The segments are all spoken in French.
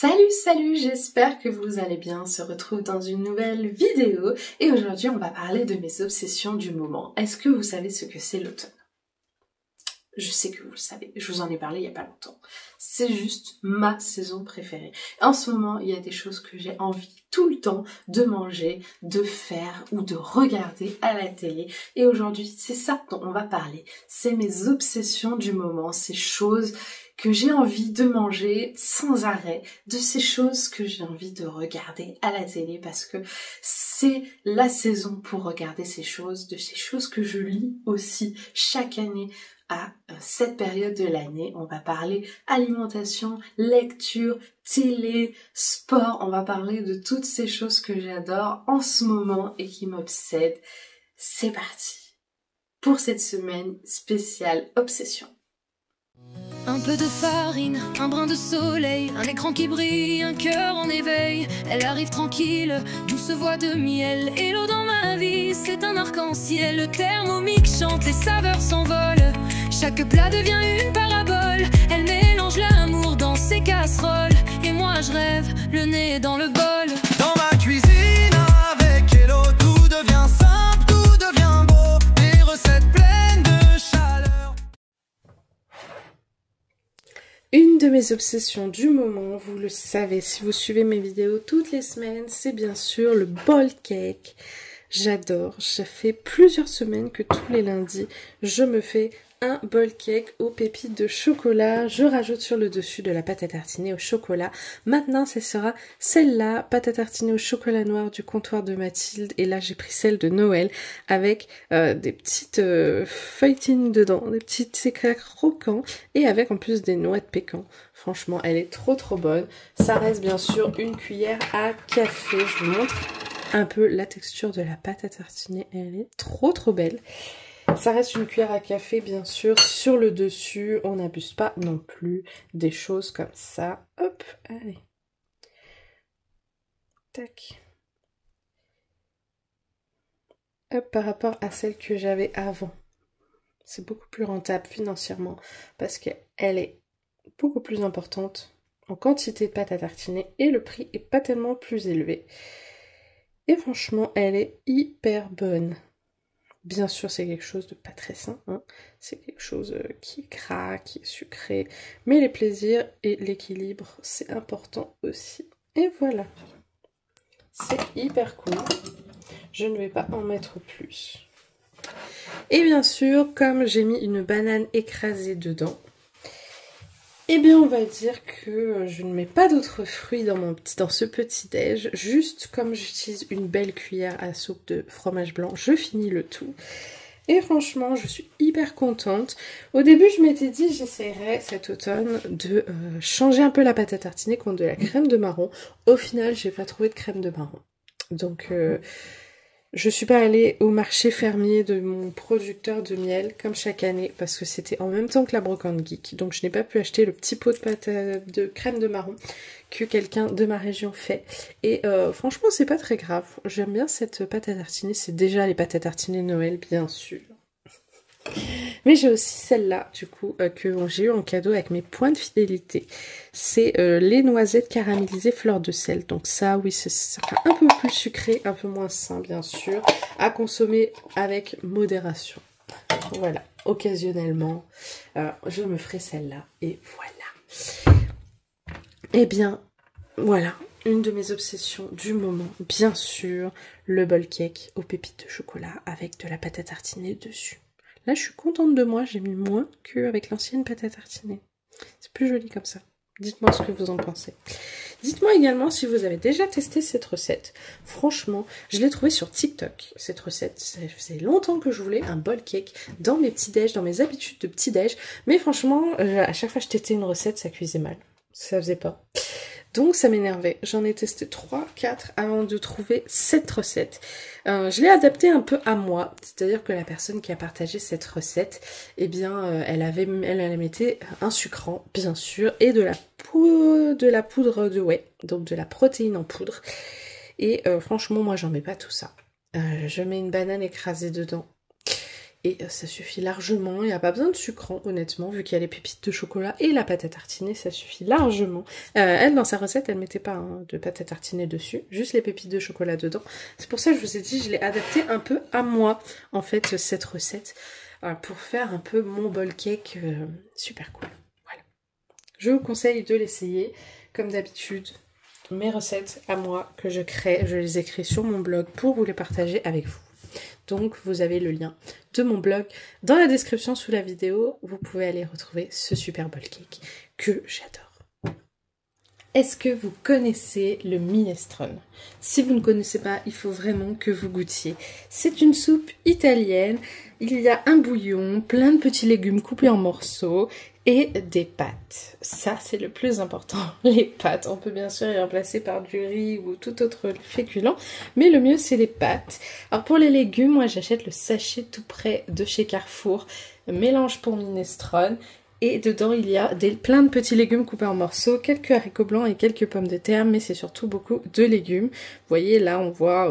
Salut, j'espère que vous allez bien. On se retrouve dans une nouvelle vidéo et aujourd'hui on va parler de mes obsessions du moment. Est-ce que vous savez ce que c'est l'automne? Je sais que vous le savez, je vous en ai parlé il y a pas longtemps. C'est juste ma saison préférée. En ce moment, il y a des choses que j'ai envie tout le temps de manger, de faire ou de regarder à la télé. Et aujourd'hui, c'est ça dont on va parler. C'est mes obsessions du moment, ces choses que j'ai envie de manger sans arrêt, de ces choses que j'ai envie de regarder à la télé parce que c'est la saison pour regarder ces choses, de ces choses que je lis aussi chaque année à cette période de l'année. On va parler alimentation, lecture, télé, sport, on va parler de toutes ces choses que j'adore en ce moment et qui m'obsèdent. C'est parti pour cette semaine spéciale obsession. Un peu de farine, un brin de soleil, un écran qui brille, un cœur en éveil. Elle arrive tranquille, douce voix de miel. Et l'eau dans ma vie, c'est un arc-en-ciel. Le thermomix chante, les saveurs s'envolent. Chaque plat devient une parabole. Elle mélange l'amour dans ses casseroles. Et moi je rêve, le nez dans le bol. Dans ma cuisine, avec Hello, tout devient simple, tout devient beau. Des recettes pleines de chaleur. Une de mes obsessions du moment, vous le savez si vous suivez mes vidéos toutes les semaines, c'est bien sûr le bowl cake. J'adore, ça fait plusieurs semaines que tous les lundis, je me fais un bowl cake aux pépites de chocolat. Je rajoute sur le dessus de la pâte à tartiner au chocolat. Maintenant, ce sera celle-là, pâte à tartiner au chocolat noir du comptoir de Mathilde. Et là, j'ai pris celle de Noël avec des petites feuilletines dedans, des petits éclats croquants et avec en plus des noix de pécan. Franchement, elle est trop bonne. Ça reste bien sûr une cuillère à café. Je vous montre un peu la texture de la pâte à tartiner. Elle est trop belle. Ça reste une cuillère à café, bien sûr. Sur le dessus, on n'abuse pas non plus des choses comme ça. Hop, allez. Tac. Hop, par rapport à celle que j'avais avant. C'est beaucoup plus rentable financièrement parce qu'elle est beaucoup plus importante en quantité de pâte à tartiner et le prix est pas tellement plus élevé. Et franchement, elle est hyper bonne. Bien sûr, c'est quelque chose de pas très sain, hein. C'est quelque chose qui est gras, qui est sucré, mais les plaisirs et l'équilibre, c'est important aussi. Et voilà, c'est hyper cool. Je ne vais pas en mettre plus. Et bien sûr, comme j'ai mis une banane écrasée dedans, eh bien on va dire que je ne mets pas d'autres fruits dans ce petit déj. Juste comme j'utilise une belle cuillère à soupe de fromage blanc, je finis le tout. Et franchement, je suis hyper contente. Au début, je m'étais dit j'essaierais cet automne de changer un peu la pâte à tartiner contre de la crème de marron. Au final, j'ai pas trouvé de crème de marron. Donc je suis pas allée au marché fermier de mon producteur de miel comme chaque année parce que c'était en même temps que la brocante geek. Donc je n'ai pas pu acheter le petit pot de pâte de crème de marron que quelqu'un de ma région fait. Et franchement c'est pas très grave. J'aime bien cette pâte à tartiner. C'est déjà les pâtes à tartiner Noël bien sûr. Mais j'ai aussi celle-là, du coup, que j'ai eu en cadeau avec mes points de fidélité. C'est les noisettes caramélisées fleur de sel. Donc ça, oui, ça sera un peu plus sucré, un peu moins sain, bien sûr, à consommer avec modération. Voilà, occasionnellement, je me ferai celle-là. Et voilà. Eh bien, voilà, une de mes obsessions du moment, bien sûr, le bowl cake aux pépites de chocolat avec de la pâte à tartiner dessus. Là, je suis contente de moi, j'ai mis moins qu'avec l'ancienne pâte à tartiner. C'est plus joli comme ça. Dites-moi ce que vous en pensez. Dites-moi également si vous avez déjà testé cette recette. Franchement, je l'ai trouvée sur TikTok, cette recette. Ça faisait longtemps que je voulais un bowl cake dans mes petits déj, dans mes habitudes de petit déj. Mais franchement, à chaque fois que je testais une recette, ça cuisait mal. Ça faisait pas. Donc ça m'énervait. J'en ai testé 3, 4 avant de trouver cette recette. Je l'ai adaptée un peu à moi. C'est-à-dire que la personne qui a partagé cette recette, eh bien, elle mettait un sucrant, bien sûr, et de la poudre de whey, donc de la protéine en poudre. Et franchement, moi, j'en mets pas tout ça. Je mets une banane écrasée dedans. et ça suffit largement. Il n'y a pas besoin de sucrant, honnêtement, vu qu'il y a les pépites de chocolat et la pâte à tartiner, ça suffit largement. Elle, dans sa recette, elle mettait pas de pâte à tartiner dessus, juste les pépites de chocolat dedans. C'est pour ça que je vous ai dit, je l'ai adapté un peu à moi, en fait, cette recette, pour faire un peu mon bowl cake super cool. Voilà. Je vous conseille de l'essayer, comme d'habitude. Mes recettes à moi que je crée, je les écris sur mon blog pour vous les partager avec vous. Donc vous avez le lien de mon blog dans la description sous la vidéo. Vous pouvez aller retrouver ce super bowl cake que j'adore. Est-ce que vous connaissez le minestrone? Si vous ne connaissez pas, il faut vraiment que vous goûtiez. C'est une soupe italienne. Il y a un bouillon, plein de petits légumes coupés en morceaux et des pâtes. Ça, c'est le plus important, les pâtes. On peut bien sûr y remplacer par du riz ou tout autre féculent, mais le mieux, c'est les pâtes. Alors pour les légumes, moi, j'achète le sachet tout prêt de chez Carrefour, mélange pour minestrone. Et dedans, il y a plein de petits légumes coupés en morceaux, quelques haricots blancs et quelques pommes de terre, mais c'est surtout beaucoup de légumes. Vous voyez, là, on voit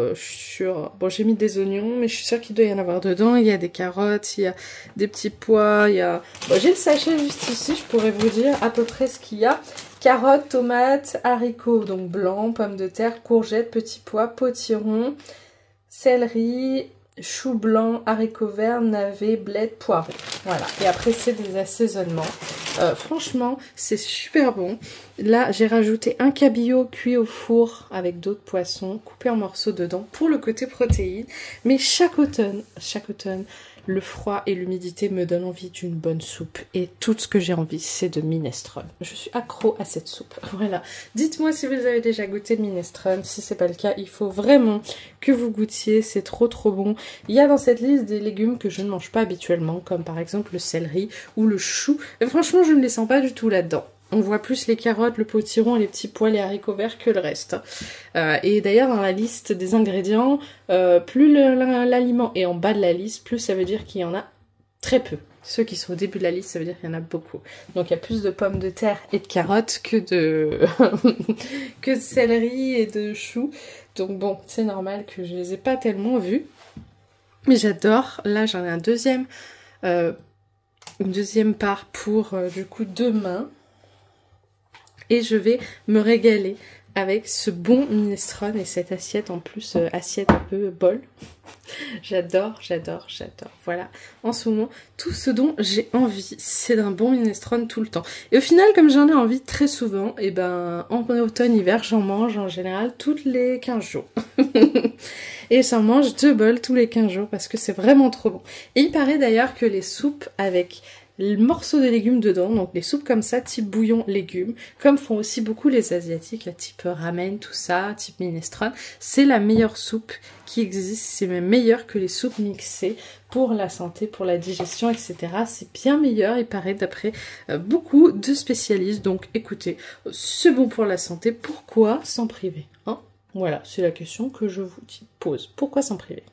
Bon, j'ai mis des oignons, mais je suis sûre qu'il doit y en avoir dedans. Il y a des carottes, il y a des petits pois, il y a... Bon, j'ai le sachet juste ici, je pourrais vous dire à peu près ce qu'il y a. Carottes, tomates, haricots, donc blancs, pommes de terre, courgettes, petits pois, potirons, céleri... choux blancs, haricots verts, navets, bled, poireaux. Voilà. Et après, c'est des assaisonnements. Franchement, c'est super bon. Là, j'ai rajouté un cabillaud cuit au four avec d'autres poissons coupés en morceaux dedans pour le côté protéines. Mais chaque automne, le froid et l'humidité me donnent envie d'une bonne soupe. Et tout ce que j'ai envie, c'est de minestrone. Je suis accro à cette soupe. Voilà. Dites-moi si vous avez déjà goûté le minestrone. Si c'est pas le cas, il faut vraiment que vous goûtiez. C'est trop bon. Il y a dans cette liste des légumes que je ne mange pas habituellement, comme par exemple le céleri ou le chou. Et franchement, je ne les sens pas du tout là-dedans. On voit plus les carottes, le potiron, les petits pois, les haricots verts que le reste. Et d'ailleurs, dans la liste des ingrédients, plus l'aliment est en bas de la liste, plus ça veut dire qu'il y en a très peu. Ceux qui sont au début de la liste, ça veut dire qu'il y en a beaucoup. Donc il y a plus de pommes de terre et de carottes que de que de céleri et de choux. Donc bon, c'est normal que je les ai pas tellement vus. Mais j'adore. Là, j'en ai une deuxième part pour du coup demain. Et je vais me régaler avec ce bon minestrone et cette assiette en plus, assiette un peu bol. J'adore. Voilà, en ce moment, tout ce dont j'ai envie, c'est d'un bon minestrone tout le temps. Et au final, comme j'en ai envie très souvent, et ben en automne-hiver, j'en mange en général toutes les 15 jours. Et j'en mange 2 bols tous les 15 jours parce que c'est vraiment trop bon. Et il paraît d'ailleurs que les soupes avec le morceau de légumes dedans, donc les soupes comme ça, type bouillon légumes, comme font aussi beaucoup les asiatiques, la type ramen, tout ça, type minestrone, c'est la meilleure soupe qui existe, c'est même meilleur que les soupes mixées pour la santé, pour la digestion, etc. C'est bien meilleur, il paraît, d'après beaucoup de spécialistes. Donc écoutez, c'est bon pour la santé, pourquoi s'en priver, hein? Voilà, c'est la question que je vous pose. Pourquoi s'en priver?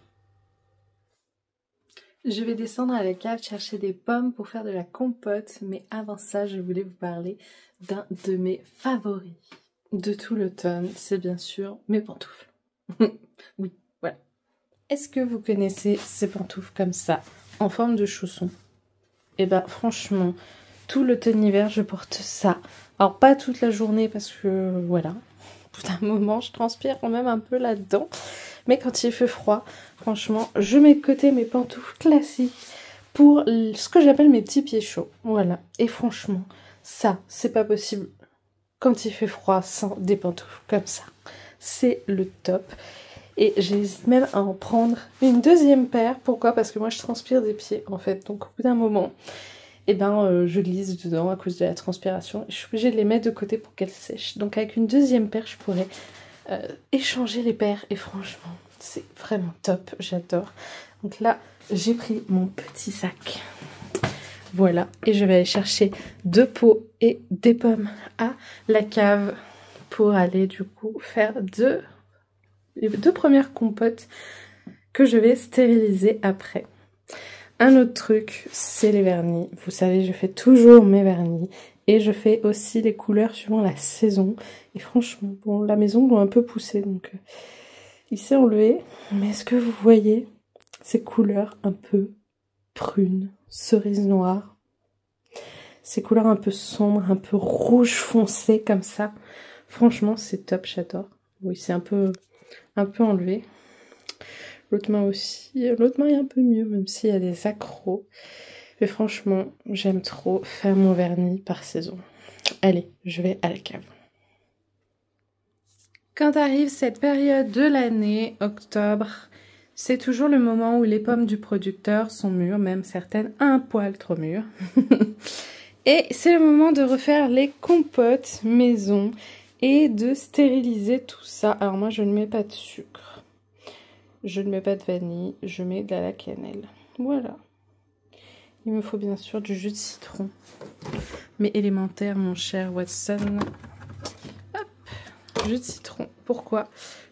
Je vais descendre à la cave chercher des pommes pour faire de la compote, mais avant ça, je voulais vous parler d'un de mes favoris de tout l'automne, c'est bien sûr mes pantoufles. Oui, voilà. Est-ce que vous connaissez ces pantoufles comme ça, en forme de chausson? Eh ben franchement, tout l'automne-hiver, je porte ça. Alors pas toute la journée parce que, voilà, au bout d'un moment, je transpire quand même un peu là-dedans. Mais quand il fait froid, franchement, je mets de côté mes pantoufles classiques pour ce que j'appelle mes petits pieds chauds. Voilà. Et franchement, ça, c'est pas possible quand il fait froid sans des pantoufles comme ça. C'est le top. Et j'hésite même à en prendre une deuxième paire. Pourquoi? Parce que moi, je transpire des pieds, en fait. Donc, au bout d'un moment, eh ben, je glisse dedans à cause de la transpiration. Je suis obligée de les mettre de côté pour qu'elles sèchent. Donc, avec une deuxième paire, je pourrais échanger les paires. Et franchement, c'est vraiment top. J'adore. Donc là, j'ai pris mon petit sac. Voilà. Et je vais aller chercher 2 pots et des pommes à la cave pour aller, du coup, faire les 2 premières compotes que je vais stériliser après. Un autre truc, c'est les vernis. Vous savez, je fais toujours mes vernis. Et je fais aussi les couleurs suivant la saison. Et franchement, bon, la maison doit un peu pousser, donc il s'est enlevé. Mais est-ce que vous voyez ces couleurs un peu prune, cerise noire. Ces couleurs un peu sombres, un peu rouge foncé comme ça. Franchement, c'est top, j'adore. Oui, c'est un peu enlevé. L'autre main aussi. L'autre main est un peu mieux, même s'il y a des accros. Mais franchement, j'aime trop faire mon vernis par saison. Allez, je vais à la cave. Quand arrive cette période de l'année, octobre, c'est toujours le moment où les pommes du producteur sont mûres, même certaines un poil trop mûres. Et c'est le moment de refaire les compotes maison et de stériliser tout ça. Alors moi, je ne mets pas de sucre. Je ne mets pas de vanille, je mets de la cannelle. Voilà. Il me faut bien sûr du jus de citron. Mais élémentaire, mon cher Watson. Hop, jus de citron. Pourquoi?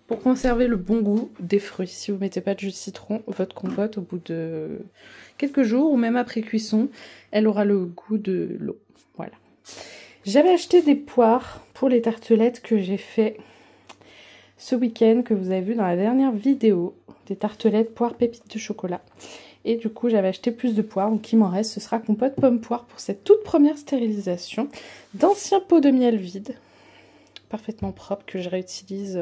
Pour conserver le bon goût des fruits. Si vous ne mettez pas de jus de citron, votre compote, au bout de quelques jours, ou même après cuisson, elle aura le goût de l'eau. Voilà. J'avais acheté des poires pour les tartelettes que j'ai fait ce week-end, que vous avez vu dans la dernière vidéo. Des tartelettes poires pépites de chocolat. Et du coup, j'avais acheté plus de poires. Donc, il m'en reste. Ce sera compote pomme-poire pour cette toute première stérilisation. D'anciens pots de miel vides. Parfaitement propres que je réutilise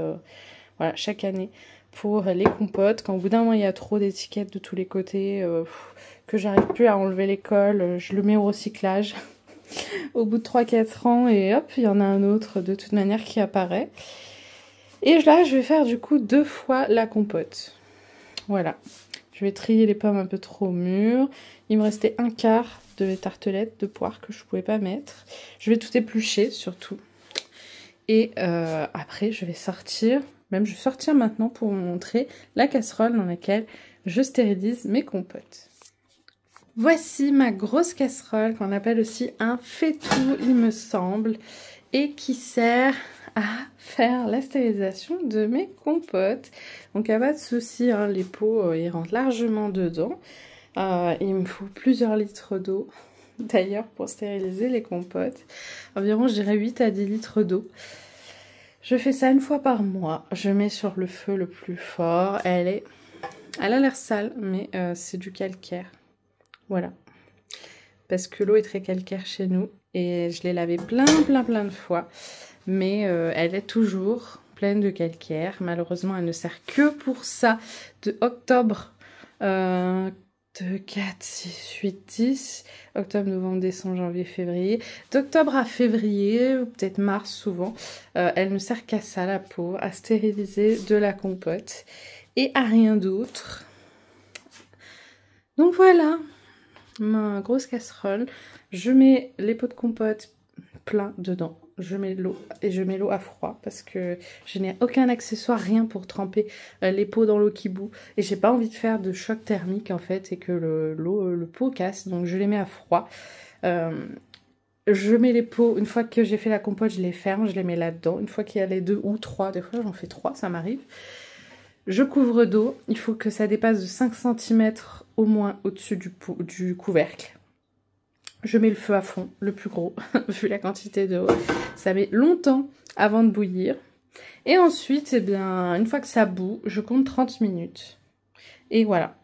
voilà, chaque année pour les compotes. Quand au bout d'un moment, il y a trop d'étiquettes de tous les côtés, que j'arrive plus à enlever les cols, je le mets au recyclage. Au bout de 3-4 ans, et hop, il y en a un autre de toute manière qui apparaît. Et là, je vais faire du coup 2 fois la compote. Voilà. Je vais trier les pommes un peu trop mûres. Il me restait un quart de tartelettes de poire que je ne pouvais pas mettre. Je vais tout éplucher surtout. Et après, je vais sortir, même je vais sortir maintenant pour vous montrer la casserole dans laquelle je stérilise mes compotes. Voici ma grosse casserole qu'on appelle aussi un faitout, il me semble, et qui sert à faire la stérilisation de mes compotes. Donc, il n'y a pas de souci, hein, les pots, ils rentrent largement dedans. Il me faut plusieurs litres d'eau, d'ailleurs, pour stériliser les compotes. Environ, je dirais 8 à 10 litres d'eau. Je fais ça une fois par mois. Je mets sur le feu le plus fort. Elle a l'air sale, mais c'est du calcaire. Voilà. Parce que l'eau est très calcaire chez nous. Et je l'ai lavée plein de fois. Mais elle est toujours pleine de calcaire. Malheureusement, elle ne sert que pour ça. De octobre, 2, 4, 6, 8, 10. Octobre, novembre, décembre, janvier, février. D'octobre à février, ou peut-être mars souvent. Elle ne sert qu'à ça, la peau. À stériliser de la compote. Et à rien d'autre. Donc voilà. Ma grosse casserole. Je mets les pots de compote pleins dedans. Je mets l'eau et je mets l'eau à froid parce que je n'ai aucun accessoire, rien pour tremper les pots dans l'eau qui bout. Et j'ai pas envie de faire de choc thermique en fait et que le pot casse. Donc je les mets à froid. Je mets les pots, une fois que j'ai fait la compote, je les ferme, je les mets là-dedans. Une fois qu'il y a les 2 ou 3, des fois j'en fais 3, ça m'arrive. Je couvre d'eau. Il faut que ça dépasse de 5 cm au moins au-dessus du couvercle. Je mets le feu à fond, le plus gros, vu la quantité d'eau. Ça met longtemps avant de bouillir. Et ensuite, eh bien, une fois que ça bout, je compte 30 minutes. Et voilà.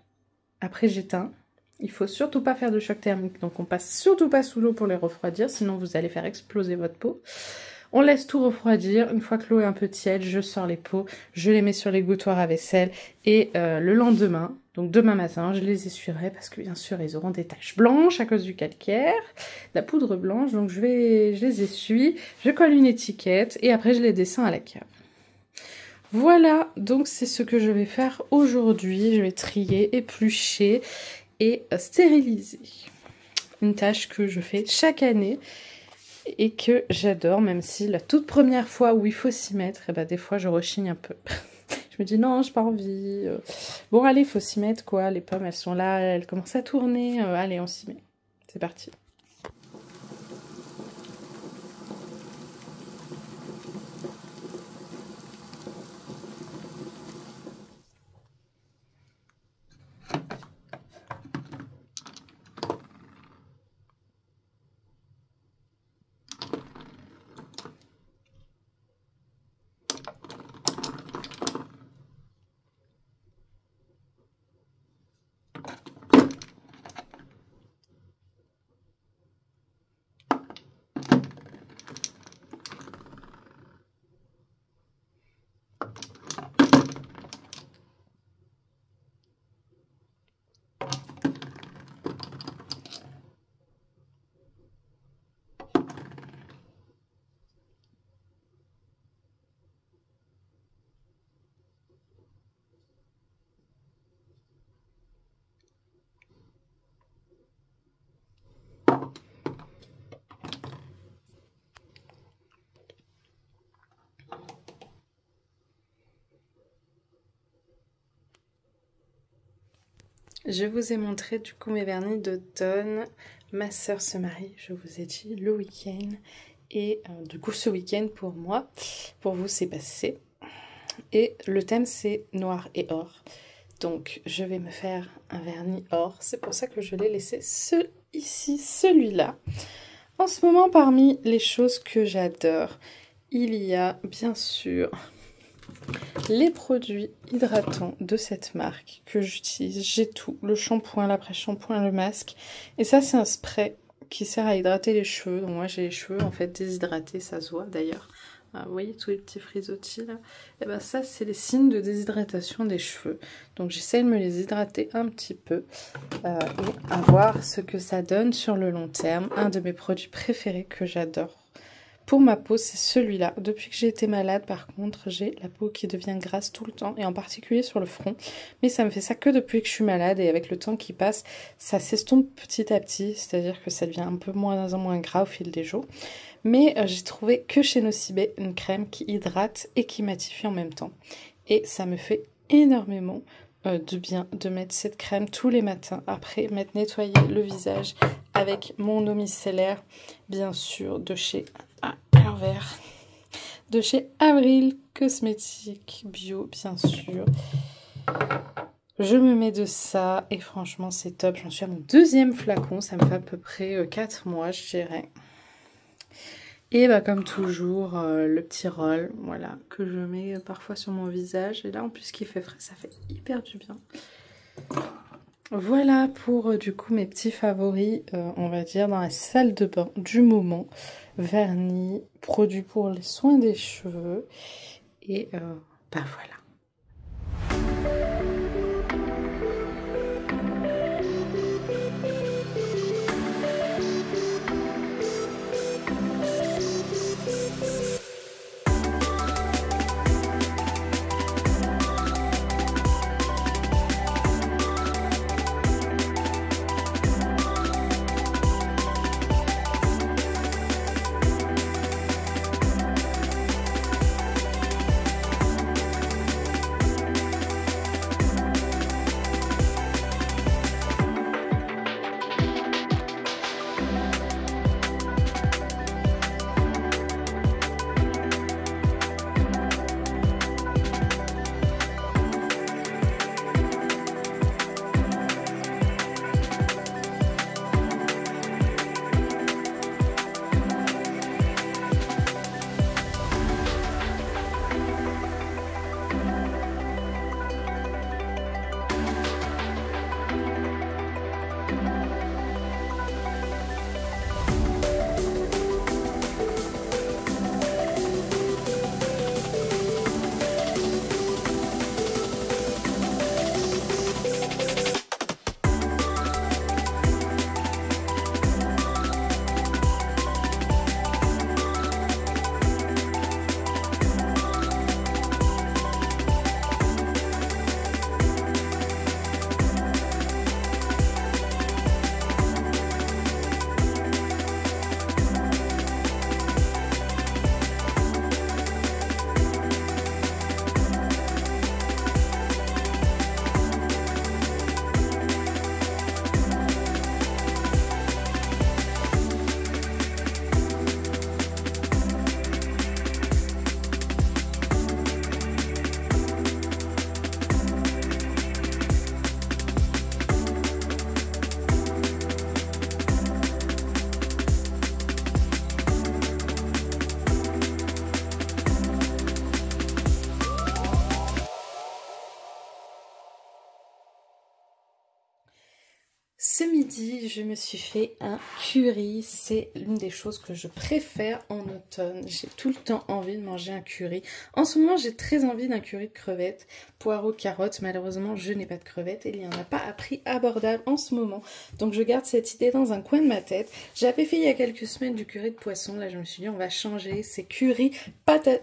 Après, j'éteins. Il faut surtout pas faire de choc thermique. Donc, on passe surtout pas sous l'eau pour les refroidir. Sinon, vous allez faire exploser votre peau. On laisse tout refroidir. Une fois que l'eau est un peu tiède, je sors les pots. Je les mets sur les gouttoirs à vaisselle. Et le lendemain... Donc demain matin, je les essuierai parce que bien sûr, ils auront des taches blanches à cause du calcaire, de la poudre blanche. Donc je les essuie, je colle une étiquette et après je les descends à la cave. Voilà, donc c'est ce que je vais faire aujourd'hui. Je vais trier, éplucher et stériliser. Une tâche que je fais chaque année et que j'adore, même si la toute première fois où il faut s'y mettre, et ben des fois je rechigne un peu. Je me dis non, j'ai pas envie. Bon, allez, il faut s'y mettre quoi. Les pommes, elles sont là, elles commencent à tourner. Allez, on s'y met. C'est parti. Je vous ai montré du coup mes vernis d'automne. Ma soeur se marie, je vous ai dit, le week-end. Et du coup ce week-end pour moi, pour vous c'est passé. Et le thème c'est noir et or. Donc je vais me faire un vernis or. C'est pour ça que je l'ai laissé ici, celui-là. En ce moment, parmi les choses que j'adore, il y a bien sûr les produits hydratants de cette marque que j'utilise. J'ai tout, le shampoing, l'après-shampoing, le masque. Et ça, c'est un spray qui sert à hydrater les cheveux. Donc moi, j'ai les cheveux en fait déshydratés, ça se voit d'ailleurs. Vous voyez tous les petits frisottis là? Et ben ça, c'est les signes de déshydratation des cheveux. Donc j'essaie de me les hydrater un petit peu et à voir ce que ça donne sur le long terme. Un de mes produits préférés que j'adore. Pour ma peau, c'est celui-là. Depuis que j'ai été malade, par contre, j'ai la peau qui devient grasse tout le temps, et en particulier sur le front. Mais ça me fait ça que depuis que je suis malade, et avec le temps qui passe, ça s'estompe petit à petit, c'est-à-dire que ça devient un peu moins en moins gras au fil des jours. Mais j'ai trouvé que chez Nocibé une crème qui hydrate et qui matifie en même temps. Et ça me fait énormément de bien de mettre cette crème tous les matins après m'être nettoyé le visage avec mon eau micellaire, bien sûr, de chez de chez Avril Cosmétiques Bio, bien sûr. Je me mets de ça et franchement c'est top. J'en suis à mon deuxième flacon, ça me fait à peu près 4 mois je dirais. Et bah comme toujours, le petit roll, voilà, que je mets parfois sur mon visage. Et là en plus qu'il fait frais, ça fait hyper du bien. Voilà pour du coup mes petits favoris, on va dire, dans la salle de bain du moment. Vernis, produits pour les soins des cheveux. Et bah voilà. Ce midi, je me suis fait un curry. C'est l'une des choses que je préfère en automne. J'ai tout le temps envie de manger un curry. En ce moment, j'ai très envie d'un curry de crevettes, poireaux, carottes. Malheureusement, je n'ai pas de crevettes et il n'y en a pas à prix abordable en ce moment. Donc, je garde cette idée dans un coin de ma tête. J'avais fait il y a quelques semaines du curry de poisson. Là, je me suis dit, on va changer. C'est curry, patate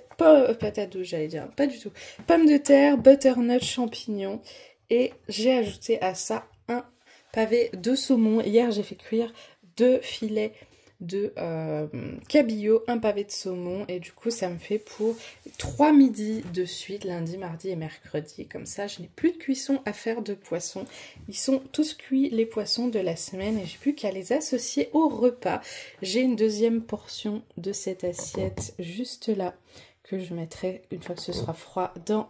douce, j'allais dire. Pas du tout. Pommes de terre, butternut, champignons. Et j'ai ajouté à ça un pavé de saumon. Hier, j'ai fait cuire 2 filets de cabillaud, un pavé de saumon. Et du coup, ça me fait pour 3 midis de suite, lundi, mardi et mercredi. Comme ça, je n'ai plus de cuisson à faire de poissons. Ils sont tous cuits, les poissons de la semaine, et j'ai plus qu'à les associer au repas. J'ai une deuxième portion de cette assiette juste là, que je mettrai une fois que ce sera froid dans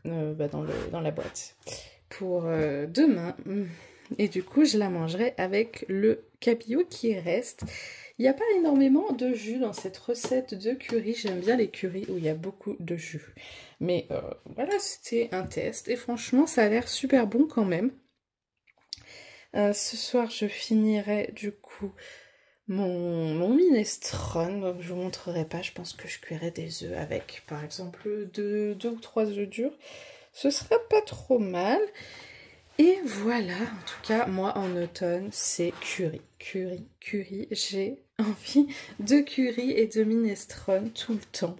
dans la boîte pour demain. Et du coup, je la mangerai avec le cabillaud qui reste. Il n'y a pas énormément de jus dans cette recette de curry. J'aime bien les currys où il y a beaucoup de jus. Mais voilà, c'était un test. Et franchement, ça a l'air super bon quand même. Ce soir, je finirai du coup mon minestrone. Donc, je vous montrerai pas. Je pense que je cuirai des œufs avec, par exemple, deux ou 3 œufs durs. Ce sera pas trop mal. Et voilà, en tout cas, moi en automne, c'est curry. J'ai envie de curry et de minestrone tout le temps.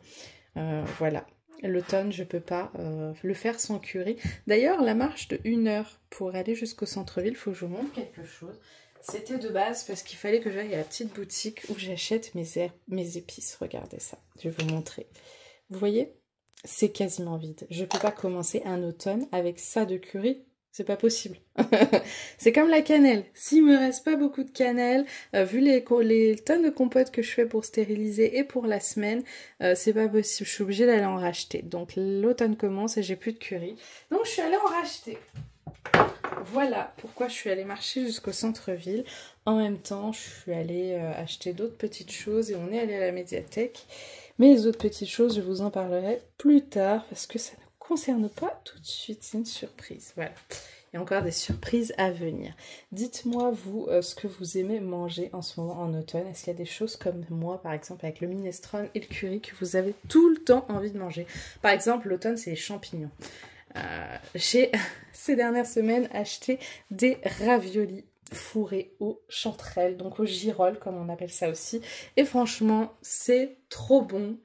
Voilà, l'automne, je peux pas le faire sans curry. D'ailleurs, la marche de 1 heure pour aller jusqu'au centre-ville, il faut que je vous montre quelque chose. C'était de base parce qu'il fallait que j'aille à la petite boutique où j'achète mes épices. Regardez ça, je vais vous montrer. Vous voyez ? C'est quasiment vide. Je peux pas commencer un automne avec ça de curry. C'est pas possible. C'est comme la cannelle. S'il me reste pas beaucoup de cannelle, vu les tonnes de compotes que je fais pour stériliser et pour la semaine, c'est pas possible. Je suis obligée d'aller en racheter. Donc l'automne commence et j'ai plus de curry. Donc je suis allée en racheter. Voilà pourquoi je suis allée marcher jusqu'au centre-ville. En même temps, je suis allée acheter d'autres petites choses et on est allé à la médiathèque. Mais les autres petites choses, je vous en parlerai plus tard parce que ça ne concerne pas tout de suite, c'est une surprise. Voilà, il y a encore des surprises à venir. Dites-moi vous ce que vous aimez manger en ce moment en automne. Est-ce qu'il y a des choses comme moi, par exemple avec le minestrone et le curry, que vous avez tout le temps envie de manger? Par exemple, l'automne, c'est les champignons. J'ai ces dernières semaines acheté des raviolis fourrés aux chanterelles, donc aux girolles comme on appelle ça aussi, et franchement c'est trop bon,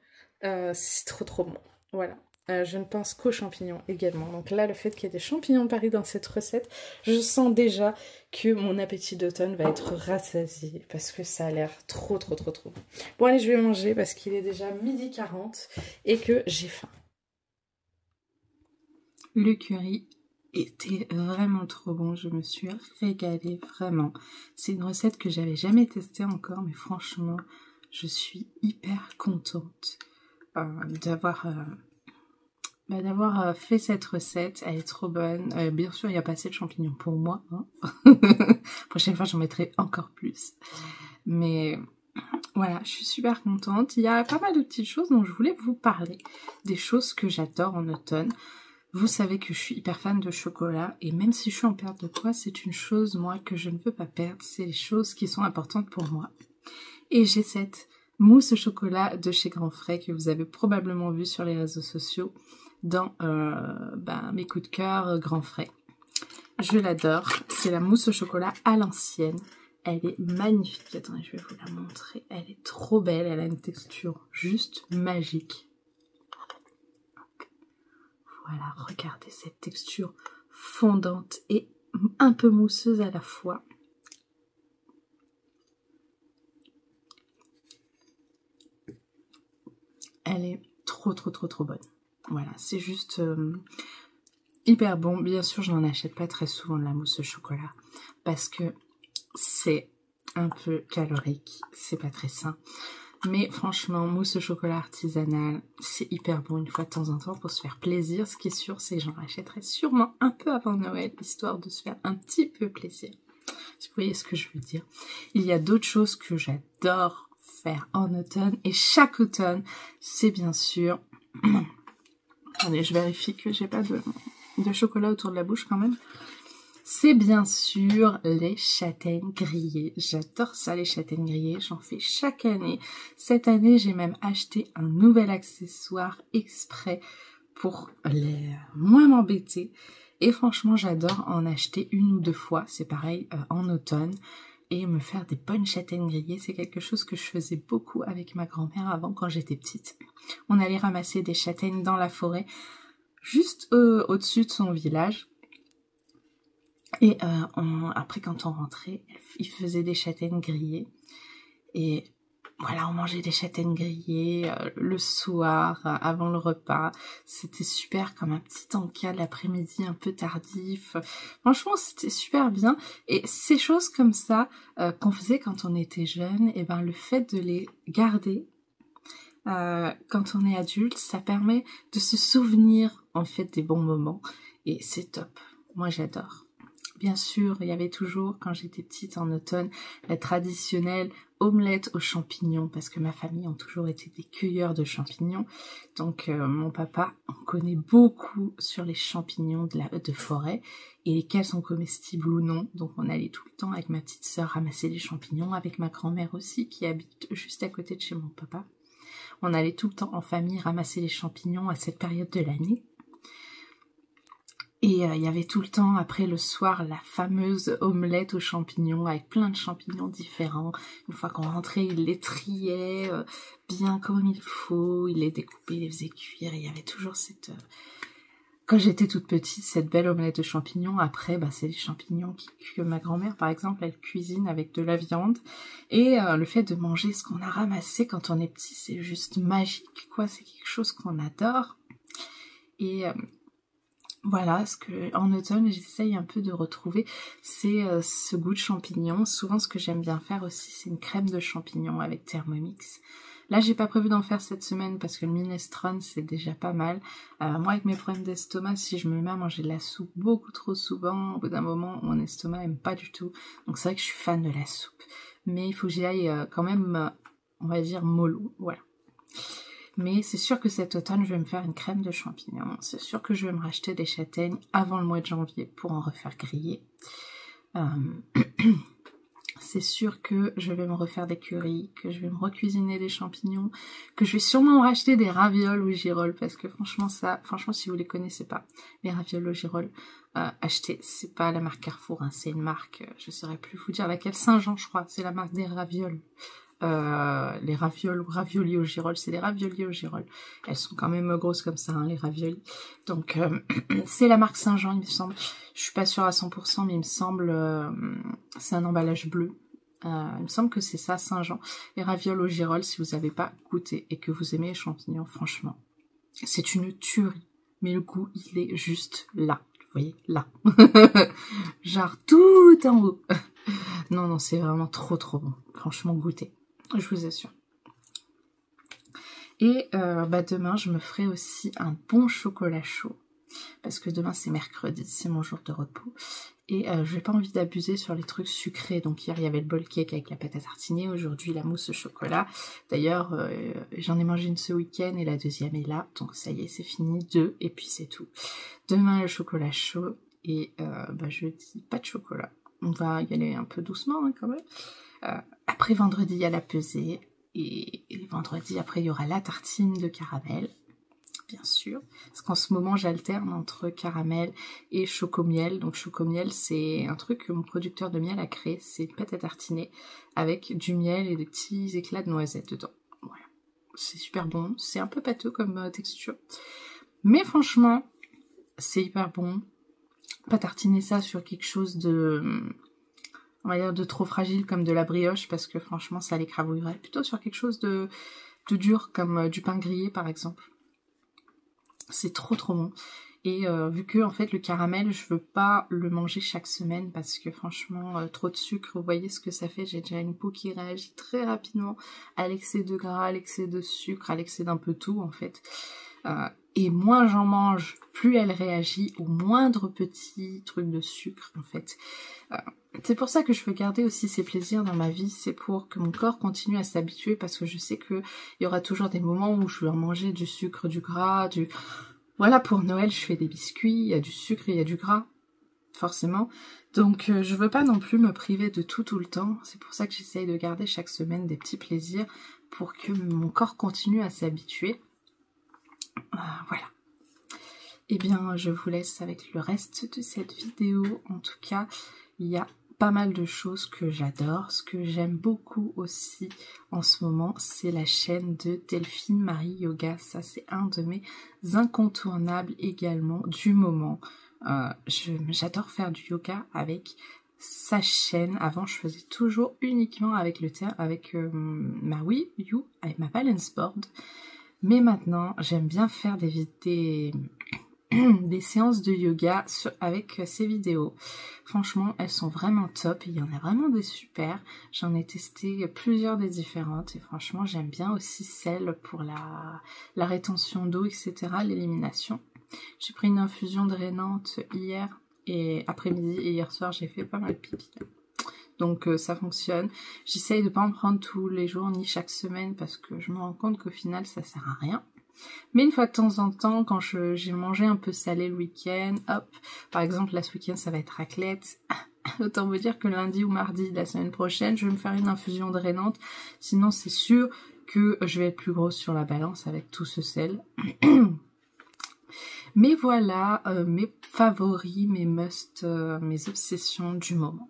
c'est trop bon, voilà. Je ne pense qu'aux champignons également, donc là le fait qu'il y ait des champignons de Paris dans cette recette, je sens déjà que mon appétit d'automne va être rassasié parce que ça a l'air trop bon. Bon allez, je vais manger parce qu'il est déjà 12h40 et que j'ai faim. Le curry était vraiment trop bon, je me suis régalée, vraiment. C'est une recette que j'avais jamais testée encore, mais franchement, je suis hyper contente d'avoir fait cette recette. Elle est trop bonne. Bien sûr, il n'y a pas assez de champignons pour moi. Hein. Prochaine fois, j'en mettrai encore plus. Mais voilà, je suis super contente. Il y a pas mal de petites choses dont je voulais vous parler. Des choses que j'adore en automne. Vous savez que je suis hyper fan de chocolat et même si je suis en perte de poids, c'est une chose, moi, que je ne veux pas perdre. C'est les choses qui sont importantes pour moi. Et j'ai cette mousse au chocolat de chez Grand Frais que vous avez probablement vu sur les réseaux sociaux dans mes coups de cœur Grand Frais. Je l'adore. C'est la mousse au chocolat à l'ancienne. Elle est magnifique. Attendez, je vais vous la montrer. Elle est trop belle. Elle a une texture juste magique. Voilà, regardez cette texture fondante et un peu mousseuse à la fois. Elle est trop bonne. Voilà, c'est juste hyper bon. Bien sûr, je n'en achète pas très souvent de la mousse au chocolat parce que c'est un peu calorique, c'est pas très sain. Mais franchement, mousse au chocolat artisanale, c'est hyper bon une fois de temps en temps pour se faire plaisir. Ce qui est sûr, c'est que j'en rachèterai sûrement un peu avant Noël, histoire de se faire un petit peu plaisir. Si vous voyez ce que je veux dire. Il y a d'autres choses que j'adore faire en automne. Et chaque automne, c'est bien sûr... Attendez, je vérifie que j'ai pas de chocolat autour de la bouche quand même. C'est bien sûr les châtaignes grillées. J'adore ça, les châtaignes grillées. J'en fais chaque année. Cette année, j'ai même acheté un nouvel accessoire exprès pour moins m'embêter. Et franchement, j'adore en acheter 1 ou 2 fois. C'est pareil en automne. Et me faire des bonnes châtaignes grillées. C'est quelque chose que je faisais beaucoup avec ma grand-mère avant quand j'étais petite. On allait ramasser des châtaignes dans la forêt, juste au-dessus de son village. Et après, quand on rentrait, il faisait des châtaignes grillées. Et voilà, on mangeait des châtaignes grillées le soir, avant le repas. C'était super, comme un petit encas de l'après-midi un peu tardif. Franchement, c'était super bien. Et ces choses comme ça qu'on faisait quand on était jeune, et ben le fait de les garder quand on est adulte, ça permet de se souvenir en fait des bons moments. Et c'est top. Moi, j'adore. Bien sûr, il y avait toujours, quand j'étais petite en automne, la traditionnelle omelette aux champignons, parce que ma famille ont toujours été des cueilleurs de champignons. Donc mon papa en connaît beaucoup sur les champignons de forêt, et lesquels sont comestibles ou non. Donc on allait tout le temps avec ma petite sœur ramasser les champignons, avec ma grand-mère aussi, qui habite juste à côté de chez mon papa. On allait tout le temps en famille ramasser les champignons à cette période de l'année. Et il y avait tout le temps, après le soir, la fameuse omelette aux champignons, avec plein de champignons différents. Une fois qu'on rentrait, il les triait bien comme il faut, il les découpait, il les faisait cuire. Et il y avait toujours cette... Quand j'étais toute petite, cette belle omelette de champignons. Après, bah, c'est les champignons que ma grand-mère, par exemple, elle cuisine avec de la viande. Et le fait de manger ce qu'on a ramassé quand on est petit, c'est juste magique, quoi. C'est quelque chose qu'on adore. Et... voilà, en automne, j'essaye un peu de retrouver, c'est ce goût de champignons. Souvent, ce que j'aime bien faire aussi, c'est une crème de champignons avec Thermomix. Là, j'ai pas prévu d'en faire cette semaine parce que le minestrone, c'est déjà pas mal. Moi, avec mes problèmes d'estomac, si je me mets à manger de la soupe beaucoup trop souvent, au bout d'un moment, mon estomac aime pas du tout. Donc, c'est vrai que je suis fan de la soupe. Mais il faut que j'y aille quand même, on va dire, mollo. Voilà. Mais c'est sûr que cet automne, je vais me faire une crème de champignons. C'est sûr que je vais me racheter des châtaignes avant le mois de janvier pour en refaire griller. C'est sûr que je vais me refaire des currys, que je vais me recuisiner des champignons, que je vais sûrement me racheter des ravioles au girolles, parce que franchement, si vous les connaissez pas, les ravioles au girolles, achetez, c'est pas la marque Carrefour, hein, c'est une marque, je saurais plus vous dire laquelle, Saint-Jean, je crois, c'est la marque des ravioles. Les ravioles ou raviolis au girolles, c'est des raviolis au girolles. Elles sont quand même grosses comme ça, hein, les raviolis. Donc c'est la marque Saint-Jean, il me semble. Je suis pas sûre à 100%, mais il me semble c'est un emballage bleu. Il me semble que c'est ça, Saint-Jean. Les ravioles au girolles, si vous n'avez pas goûté et que vous aimez les champignons, franchement, c'est une tuerie. Mais le goût, il est juste là. Vous voyez, là. Genre tout en haut. Non, c'est vraiment trop bon. Franchement, goûtez. Je vous assure. Et demain, je me ferai aussi un bon chocolat chaud. Parce que demain, c'est mercredi, c'est mon jour de repos. Et je n'ai pas envie d'abuser sur les trucs sucrés. Donc hier, il y avait le bol cake avec la pâte à tartiner. Aujourd'hui, la mousse au chocolat. D'ailleurs, j'en ai mangé une ce week-end et la deuxième est là. Donc ça y est, c'est fini. 2 et puis c'est tout. Demain, le chocolat chaud. Et jeudi, pas de chocolat. On va y aller un peu doucement hein, quand même. Après vendredi, il y a la pesée. Et vendredi, après, il y aura la tartine de caramel. Bien sûr. Parce qu'en ce moment, j'alterne entre caramel et chocomiel. Donc chocomiel, c'est un truc que mon producteur de miel a créé. C'est une pâte à tartiner avec du miel et des petits éclats de noisettes dedans. Voilà. C'est super bon. C'est un peu pâteux comme texture. Mais franchement, c'est hyper bon. Pas tartiner ça sur quelque chose de... on va dire de trop fragile comme de la brioche parce que franchement ça l'écrabouillerait. Plutôt sur quelque chose de dur comme du pain grillé par exemple. C'est trop bon. Et vu que en fait le caramel je veux pas le manger chaque semaine parce que franchement trop de sucre, vous voyez ce que ça fait. J'ai déjà une peau qui réagit très rapidement à l'excès de gras, à l'excès de sucre, à l'excès d'un peu tout en fait. Et moins j'en mange, plus elle réagit au moindre petit truc de sucre en fait. C'est pour ça que je veux garder aussi ces plaisirs dans ma vie, c'est pour que mon corps continue à s'habituer parce que je sais qu'il y aura toujours des moments où je vais en manger du sucre, du gras, Voilà, pour Noël je fais des biscuits, il y a du sucre et il y a du gras, forcément. Donc je veux pas non plus me priver de tout le temps, c'est pour ça que j'essaye de garder chaque semaine des petits plaisirs pour que mon corps continue à s'habituer. Voilà. Et bien, je vous laisse avec le reste de cette vidéo. En tout cas, il y a pas mal de choses que j'adore. Ce que j'aime beaucoup aussi en ce moment, c'est la chaîne de Delphine Marie Yoga. Ça, c'est un de mes incontournables également du moment. J'adore faire du yoga avec sa chaîne. Avant, je faisais toujours uniquement avec ma Wii U, avec ma balance board. Mais maintenant, j'aime bien faire des séances de yoga avec ces vidéos. Franchement, elles sont vraiment top. Il y en a vraiment des super. J'en ai testé plusieurs des différentes. Et franchement, j'aime bien aussi celle pour la rétention d'eau, etc., l'élimination. J'ai pris une infusion drainante hier et après-midi. Et hier soir, j'ai fait pas mal de pipi. Donc ça fonctionne. J'essaye de pas en prendre tous les jours ni chaque semaine parce que je me rends compte qu'au final ça sert à rien. Mais une fois de temps en temps, quand j'ai mangé un peu salé le week-end, hop, par exemple là ce week-end ça va être raclette. Autant me dire que lundi ou mardi de la semaine prochaine, je vais me faire une infusion drainante. Sinon c'est sûr que je vais être plus grosse sur la balance avec tout ce sel. Mais voilà mes favoris, mes must, mes obsessions du moment.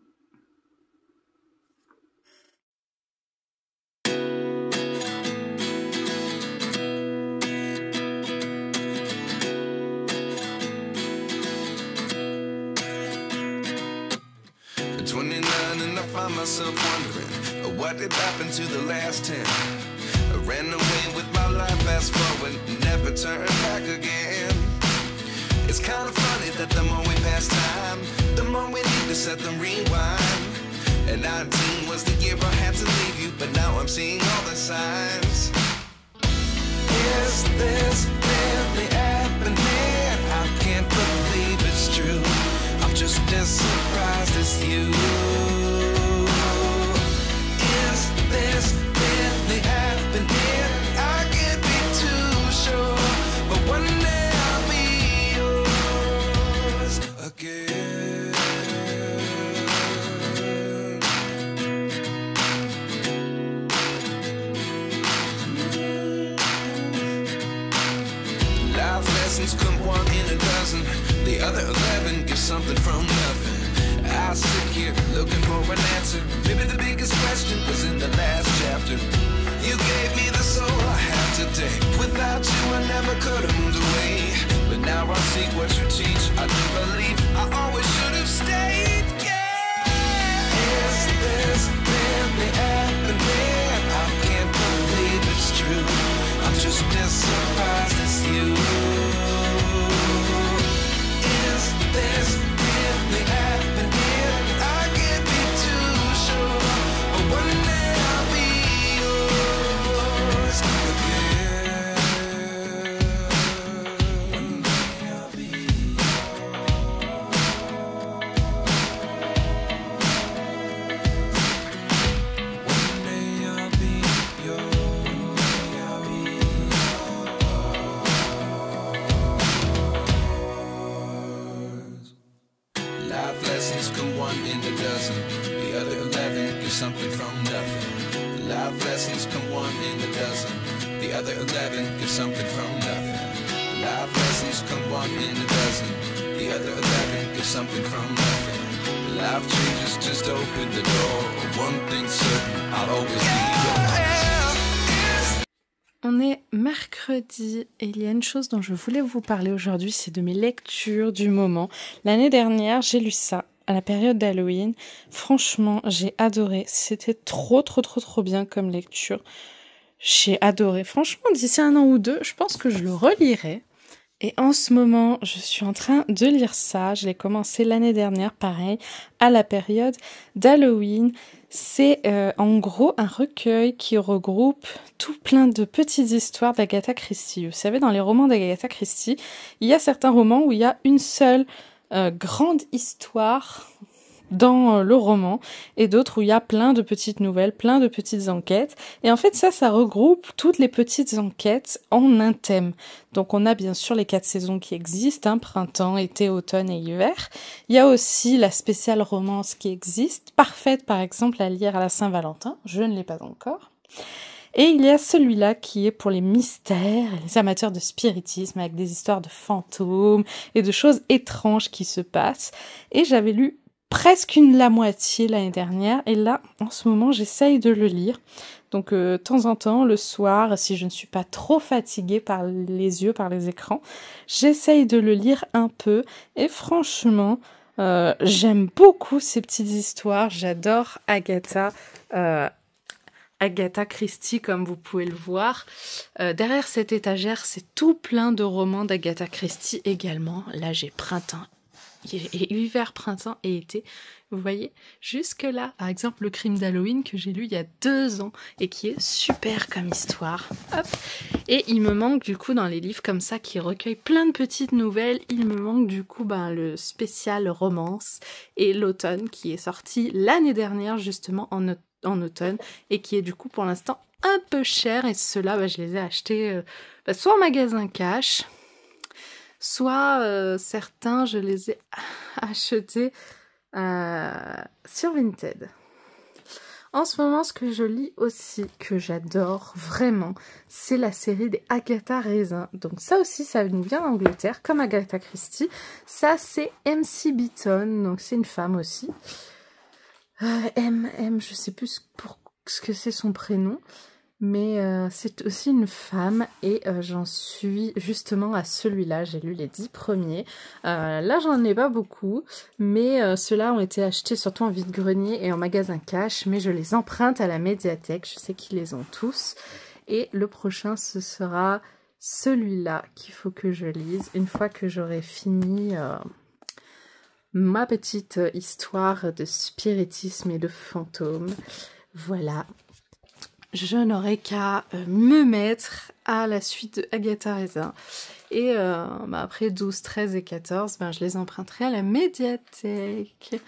Find myself wondering what did happen to the last 10. I ran away with my life, fast forward, never turn back again. It's kind of funny that the more we pass time, the more we need to set them rewind. And 19 was the year I had to leave you, but now I'm seeing all the signs. Is this really happening? I can't believe it's true. I'm just as surprised as you. This really happening? I can't be too sure, but one day I'll be yours again. Life lessons come one in a dozen. The other 11 get something from nothing. I sit here looking for an answer. Maybe the biggest question was in the last chapter. You gave me the soul I have today. Without you I never could have moved away. But now I see what you teach. I do believe I always should have stayed. Yeah. Is this really happening? I can't believe it's true. I'm just as surprised as you. Is this really happening? Something from nothing. Life lessons come one in a dozen. The other 11 give something from nothing. Life lessons come one in a dozen. The other 11 give something from nothing. Life changes, just open the door. One thing's certain, I'll always be yours. On est mercredi et il y a une chose dont je voulais vous parler aujourd'hui, c'est de mes lectures du moment. L'année dernière, j'ai lu ça à la période d'Halloween. Franchement, j'ai adoré. C'était trop bien comme lecture. J'ai adoré. Franchement, d'ici 1 an ou 2, je pense que je le relirai. Et en ce moment, je suis en train de lire ça. Je l'ai commencé l'année dernière, pareil, à la période d'Halloween. C'est en gros un recueil qui regroupe tout plein de petites histoires d'Agatha Christie. Vous savez, dans les romans d'Agatha Christie, il y a certains romans où il y a une seule grande histoire dans le roman et d'autres où il y a plein de petites nouvelles, plein de petites enquêtes. Et en fait, ça regroupe toutes les petites enquêtes en un thème. Donc on a bien sûr les 4 saisons qui existent, printemps, été, automne et hiver. Il y a aussi la spéciale romance qui existe, parfaite par exemple à lire à la Saint-Valentin. Je ne l'ai pas encore. Et il y a celui-là qui est pour les mystères, les amateurs de spiritisme avec des histoires de fantômes et de choses étranges qui se passent. Et j'avais lu presque la moitié l'année dernière et là, en ce moment, j'essaye de le lire. Donc, de temps en temps, le soir, si je ne suis pas trop fatiguée par les yeux, par les écrans, j'essaye de le lire un peu et franchement, J'aime beaucoup ces petites histoires. J'adore Agatha Christie, comme vous pouvez le voir. Derrière cette étagère, c'est tout plein de romans d'Agatha Christie également. Là, j'ai printemps, hiver, printemps et été. Vous voyez, jusque là, par exemple, Le Crime d'Halloween que j'ai lu il y a 2 ans et qui est super comme histoire. Hop. Et il me manque du coup dans les livres comme ça qui recueillent plein de petites nouvelles, il me manque du coup le spécial romance et l'automne qui est sorti l'année dernière justement en automne et qui est du coup pour l'instant un peu cher et ceux-là je les ai achetés soit en magasin cash, soit certains je les ai achetés sur Vinted. En ce moment, ce que je lis aussi, que j'adore vraiment, c'est la série des Agatha Raisin. Donc ça aussi, ça nous vient d'Angleterre, comme Agatha Christie. Ça, c'est MC Beaton, donc c'est une femme aussi. Je sais plus pour ce que c'est son prénom. Mais c'est aussi une femme et j'en suis justement à celui-là. J'ai lu les 10 premiers. Là, j'en ai pas beaucoup, mais ceux-là ont été achetés surtout en vide-grenier et en magasin cash. Mais je les emprunte à la médiathèque. Je sais qu'ils les ont tous. Et le prochain, ce sera celui-là qu'il faut que je lise une fois que j'aurai fini ma petite histoire de spiritisme et de fantômes. Voilà. Je n'aurai qu'à me mettre à la suite de Agatha Raisin. Et après 12, 13 et 14, je les emprunterai à la médiathèque.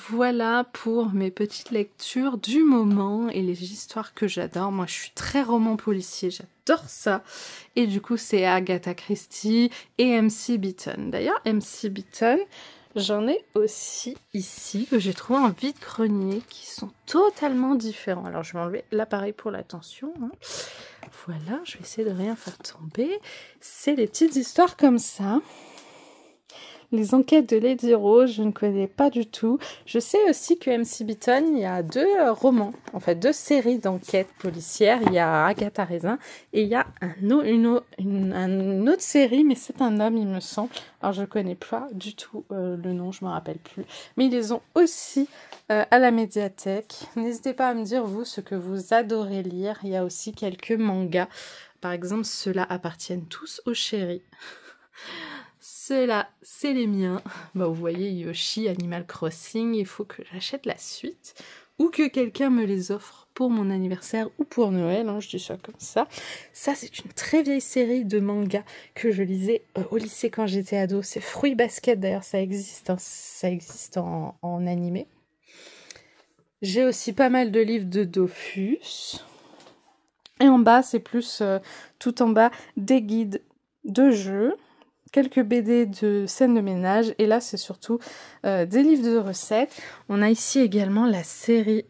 Voilà pour mes petites lectures du moment et les histoires que j'adore. Moi, je suis très roman policier, j'adore ça. Et du coup, c'est Agatha Christie et MC Beaton. D'ailleurs, MC Beaton, j'en ai aussi ici, que j'ai trouvé en vide-grenier, qui sont totalement différents. Alors, je vais enlever l'appareil pour l'attention. Voilà, je vais essayer de rien faire tomber. C'est les petites histoires comme ça. Les enquêtes de Lady Rose, je ne connais pas du tout. Je sais aussi que MC Beaton, il y a 2 romans, en fait 2 séries d'enquêtes policières. Il y a Agatha Raisin et il y a une autre série, mais c'est un homme, il me semble. Alors je ne connais pas du tout le nom, je ne me rappelle plus. Mais ils les ont aussi à la médiathèque. N'hésitez pas à me dire, vous, ce que vous adorez lire. Il y a aussi quelques mangas. Par exemple, ceux-là appartiennent tous au chéri. Ceux-là, c'est les miens. Vous voyez, Yoshi, Animal Crossing, il faut que j'achète la suite. Ou que quelqu'un me les offre pour mon anniversaire ou pour Noël, je dis ça comme ça. Ça, c'est une très vieille série de mangas que je lisais au lycée quand j'étais ado. C'est Fruits Basket, d'ailleurs, ça existe en animé. J'ai aussi pas mal de livres de Dofus. Et en bas, c'est plus tout en bas des guides de jeux. Quelques BD de scènes de ménage et là c'est surtout des livres de recettes. On a ici également la série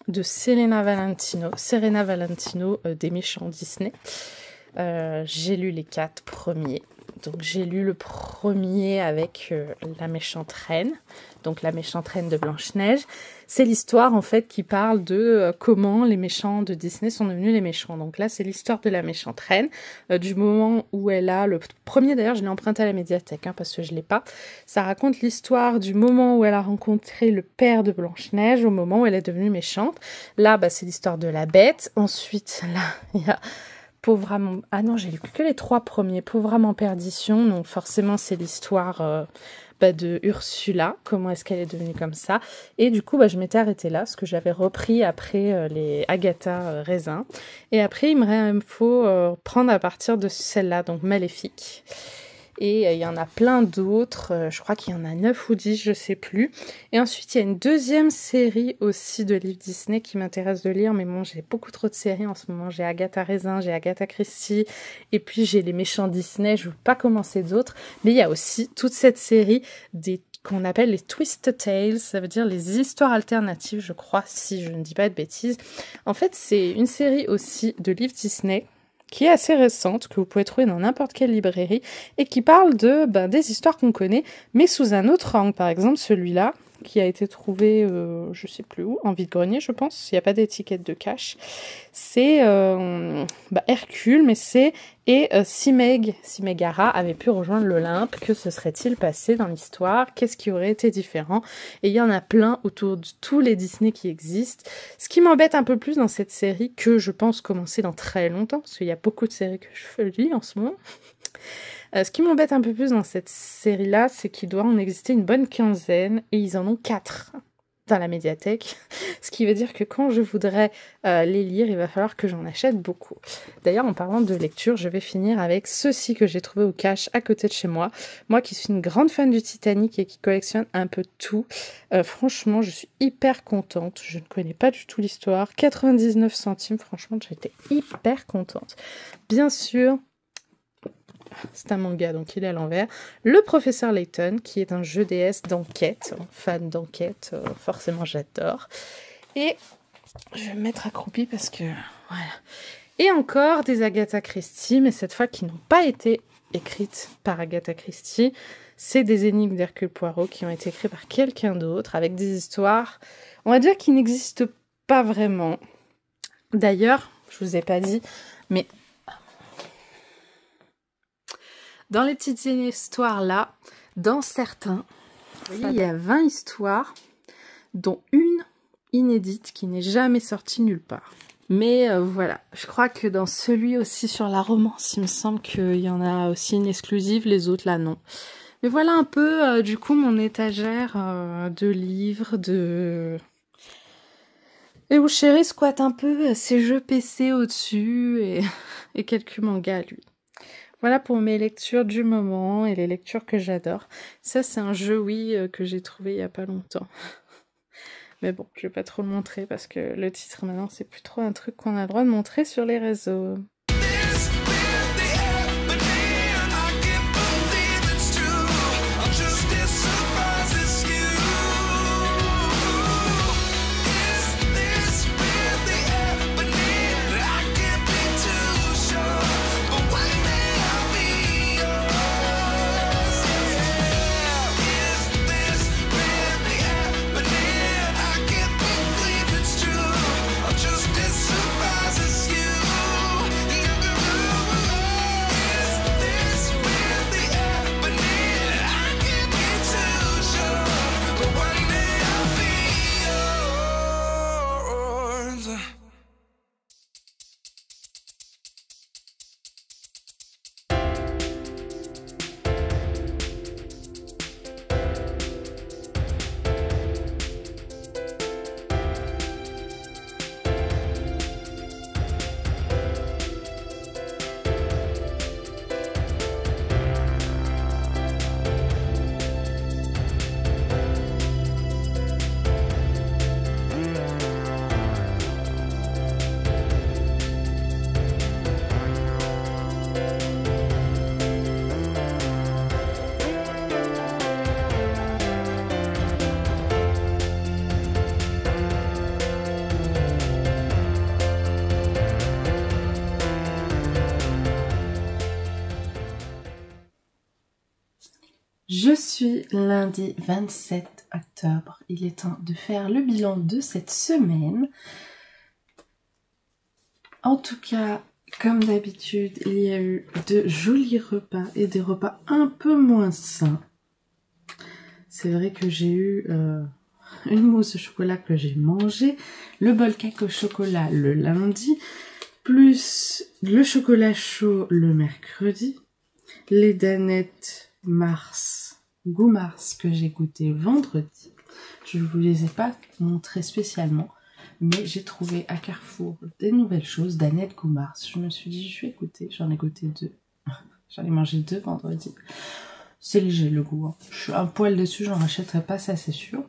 de Serena Valentino des méchants Disney. J'ai lu les 4 premiers. Donc j'ai lu le premier avec la méchante reine, donc la méchante reine de Blanche-Neige. C'est l'histoire en fait qui parle de comment les méchants de Disney sont devenus les méchants. Donc là c'est l'histoire de la méchante reine, du moment où elle a, le premier d'ailleurs je l'ai emprunté à la médiathèque parce que je l'ai pas. Ça raconte l'histoire du moment où elle a rencontré le père de Blanche-Neige au moment où elle est devenue méchante. Là c'est l'histoire de la bête. Ensuite là il y a Pauvre amant... Ah non, j'ai lu que les 3 premiers. Pauvre amant perdition. Donc forcément, c'est l'histoire de Ursula. Comment est-ce qu'elle est devenue comme ça. Et du coup, je m'étais arrêtée là, ce que j'avais repris après les Agatha Raisin. Et après, il faut prendre à partir de celle-là, donc Maléfique. Et il y en a plein d'autres, je crois qu'il y en a 9 ou 10, je sais plus. Et ensuite, il y a une deuxième série aussi de livres Disney qui m'intéresse de lire, mais bon, j'ai beaucoup trop de séries en ce moment. J'ai Agatha Raisin, j'ai Agatha Christie, et puis j'ai les méchants Disney, je ne veux pas commencer d'autres. Mais il y a aussi toute cette série qu'on appelle les Twisted Tales, ça veut dire les histoires alternatives, je crois, si je ne dis pas de bêtises. En fait, c'est une série aussi de livres Disney, qui est assez récente, que vous pouvez trouver dans n'importe quelle librairie, et qui parle de des histoires qu'on connaît, mais sous un autre angle. Par exemple, celui-là, qui a été trouvé, je sais plus où, en vide-grenier je pense, il n'y a pas d'étiquette de cache. C'est Hercule, mais c'est... Et si Megara avait pu rejoindre l'Olympe, que se serait-il passé dans l'histoire? Qu'est-ce qui aurait été différent? Et il y en a plein autour de tous les Disney qui existent. Ce qui m'embête un peu plus dans cette série, que je pense commencer dans très longtemps, parce qu'il y a beaucoup de séries que je lis en ce moment. Ce qui m'embête un peu plus dans cette série-là, c'est qu'il doit en exister une bonne quinzaine, et ils en ont 4 dans la médiathèque, ce qui veut dire que quand je voudrais les lire, il va falloir que j'en achète beaucoup. D'ailleurs, en parlant de lecture, je vais finir avec ceci que j'ai trouvé au cache à côté de chez moi. Moi qui suis une grande fan du Titanic et qui collectionne un peu tout, franchement, je suis hyper contente. Je ne connais pas du tout l'histoire. 99 centimes, franchement, j'étais hyper contente. Bien sûr, c'est un manga, donc il est à l'envers. Le professeur Layton, qui est un jeu DS d'enquête. Fan d'enquête, forcément j'adore. Et je vais me mettre accroupie parce que... Voilà. Et encore des Agatha Christie, mais cette fois qui n'ont pas été écrites par Agatha Christie. C'est des énigmes d'Hercule Poirot qui ont été écrites par quelqu'un d'autre, avec des histoires, on va dire, qui n'existent pas vraiment. D'ailleurs, je vous ai pas dit, mais... Dans les petites histoires là, dans certains, vous voyez, il y a 20 histoires, dont une inédite qui n'est jamais sortie nulle part. Mais voilà, je crois que dans celui aussi sur la romance, il me semble qu'il y en a aussi une exclusive, les autres là non. Mais voilà un peu du coup mon étagère de livres, et où Chéri squatte un peu ses jeux PC au-dessus et quelques mangas à lui. Voilà pour mes lectures du moment et les lectures que j'adore. Ça, c'est un jeu, oui, que j'ai trouvé il y a pas longtemps. Mais bon, je vais pas trop le montrer parce que le titre, maintenant, c'est plus trop un truc qu'on a le droit de montrer sur les réseaux. Je suis lundi 27 octobre. Il est temps de faire le bilan de cette semaine. En tout cas, comme d'habitude, il y a eu de jolis repas et des repas un peu moins sains. C'est vrai que j'ai eu une mousse au chocolat que j'ai mangée, le bol cake au chocolat le lundi, plus le chocolat chaud le mercredi, les danettes goût Mars que j'ai goûté vendredi. Je ne vous les ai pas montrées spécialement, mais j'ai trouvé à Carrefour des nouvelles choses, danettes goût Mars. Je me suis dit, je vais goûter, j'en ai goûté 2. J'en ai mangé 2 vendredi. C'est léger le goût, hein. Je suis un poil dessus, j'en rachèterai pas, ça c'est sûr.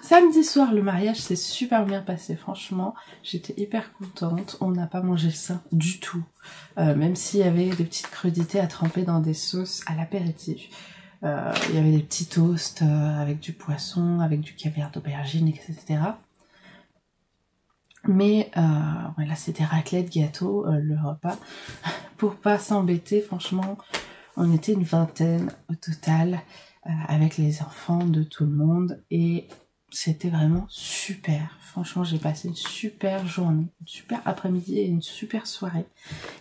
Samedi soir, le mariage s'est super bien passé, franchement, j'étais hyper contente. On n'a pas mangé sain du tout, même s'il y avait des petites crudités à tremper dans des sauces à l'apéritif. Il y avait des petits toasts avec du poisson, avec du caviar d'aubergine, etc. Mais voilà, c'était raclette, gâteau, le repas. Pour pas s'embêter, franchement, on était une vingtaine au total. avec les enfants de tout le monde et c'était vraiment super. Franchement, j'ai passé une super journée, une super après-midi et une super soirée.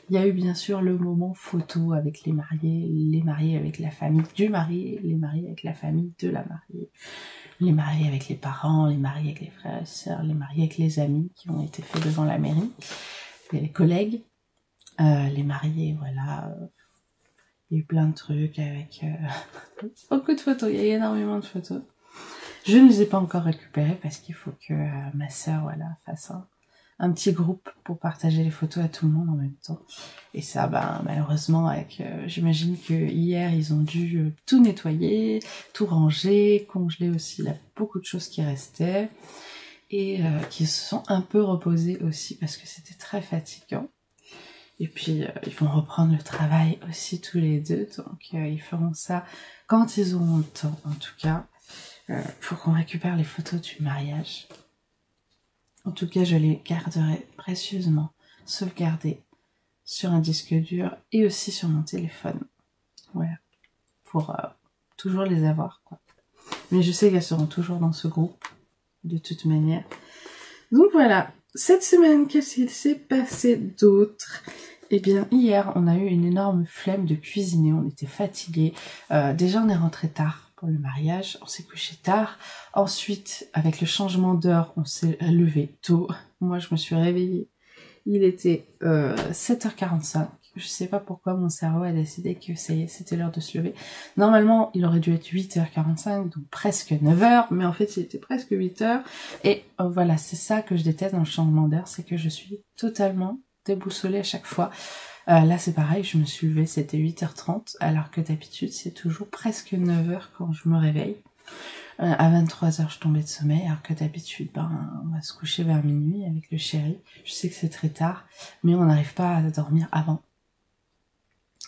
Il y a eu bien sûr le moment photo avec les mariés avec la famille du marié, les mariés avec la famille de la mariée, les mariés avec les parents, les mariés avec les frères et sœurs, les mariés avec les amis qui ont été faits devant la mairie, et les collègues, les mariés, voilà. Il y a eu plein de trucs avec beaucoup de photos, il y a énormément de photos. Je ne les ai pas encore récupérées parce qu'il faut que ma sœur voilà, fasse un petit groupe pour partager les photos à tout le monde en même temps. Et ça, ben, malheureusement, avec, j'imagine que hier, ils ont dû tout nettoyer, tout ranger, congeler aussi. Il y a beaucoup de choses qui restaient et qui se sont un peu reposées aussi parce que c'était très fatigant. Et puis, ils vont reprendre le travail aussi tous les deux. Donc, ils feront ça quand ils auront le temps, en tout cas. Pour qu'on récupère les photos du mariage. En tout cas, je les garderai précieusement, sauvegardées sur un disque dur et aussi sur mon téléphone. Voilà, pour toujours les avoir, quoi. Mais je sais qu'elles seront toujours dans ce groupe, de toute manière. Donc voilà, cette semaine, qu'est-ce qu'il s'est passé d'autre ? Eh bien, hier, on a eu une énorme flemme de cuisiner, on était fatigués. Déjà, on est rentré tard. Pour le mariage, on s'est couché tard. Ensuite, avec le changement d'heure, on s'est levé tôt. Moi, je me suis réveillée. Il était 7h45. Je sais pas pourquoi mon cerveau a décidé que c'était l'heure de se lever. Normalement, il aurait dû être 8h45, donc presque 9h, mais en fait, il était presque 8h. Et voilà, c'est ça que je déteste dans le changement d'heure, c'est que je suis totalement déboussolée à chaque fois. Là c'est pareil, je me suis levée, c'était 8h30, alors que d'habitude c'est toujours presque 9h quand je me réveille. À 23h je tombais de sommeil, alors que d'habitude on va se coucher vers minuit avec le chéri. Je sais que c'est très tard, mais on n'arrive pas à dormir avant.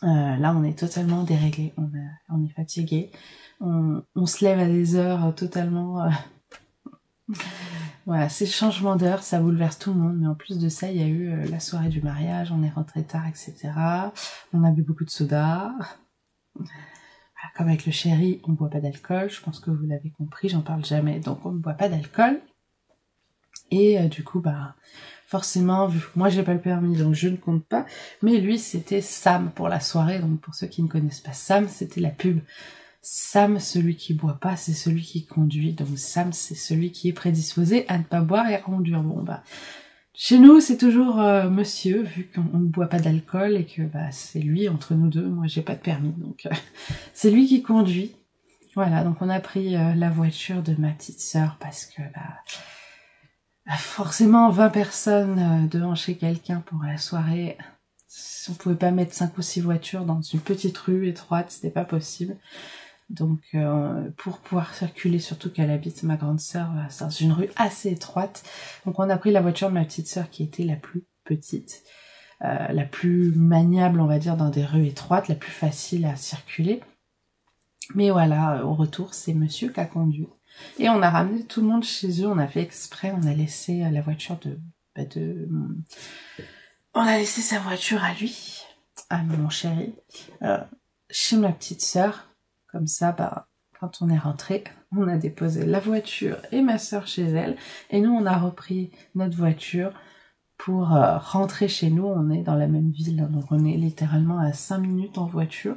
Là on est totalement déréglé, on est fatigué, on se lève à des heures totalement... Voilà, ces changements d'heure, ça bouleverse tout le monde, mais en plus de ça, il y a eu la soirée du mariage, on est rentré tard, etc. On a bu beaucoup de soda. Voilà, comme avec le chéri, on ne boit pas d'alcool, je pense que vous l'avez compris, j'en parle jamais, donc on ne boit pas d'alcool. Et du coup, forcément, vu que moi j'ai pas le permis, donc je ne compte pas, mais lui c'était Sam pour la soirée, donc pour ceux qui ne connaissent pas Sam, c'était la pub. Sam, celui qui boit pas, c'est celui qui conduit. Donc Sam, c'est celui qui est prédisposé à ne pas boire et à conduire. Bon chez nous, c'est toujours monsieur, vu qu'on ne boit pas d'alcool et que c'est lui entre nous deux. Moi, j'ai pas de permis, donc c'est lui qui conduit. Voilà, donc on a pris la voiture de ma petite sœur parce que forcément 20 personnes devant chez quelqu'un pour la soirée. On pouvait pas mettre 5 ou 6 voitures dans une petite rue étroite, c'était pas possible. Donc pour pouvoir circuler, surtout qu'elle habite, ma grande sœur, dans une rue assez étroite. Donc on a pris la voiture de ma petite sœur qui était la plus petite, la plus maniable on va dire dans des rues étroites, la plus facile à circuler. Mais voilà, au retour c'est monsieur qui a conduit. Et on a ramené tout le monde chez eux, on a fait exprès, on a laissé la voiture on a laissé sa voiture à lui, à mon chéri, chez ma petite sœur. Comme ça, quand on est rentré, on a déposé la voiture et ma sœur chez elle. Et nous, on a repris notre voiture pour rentrer chez nous. On est dans la même ville, donc on est littéralement à 5 minutes en voiture.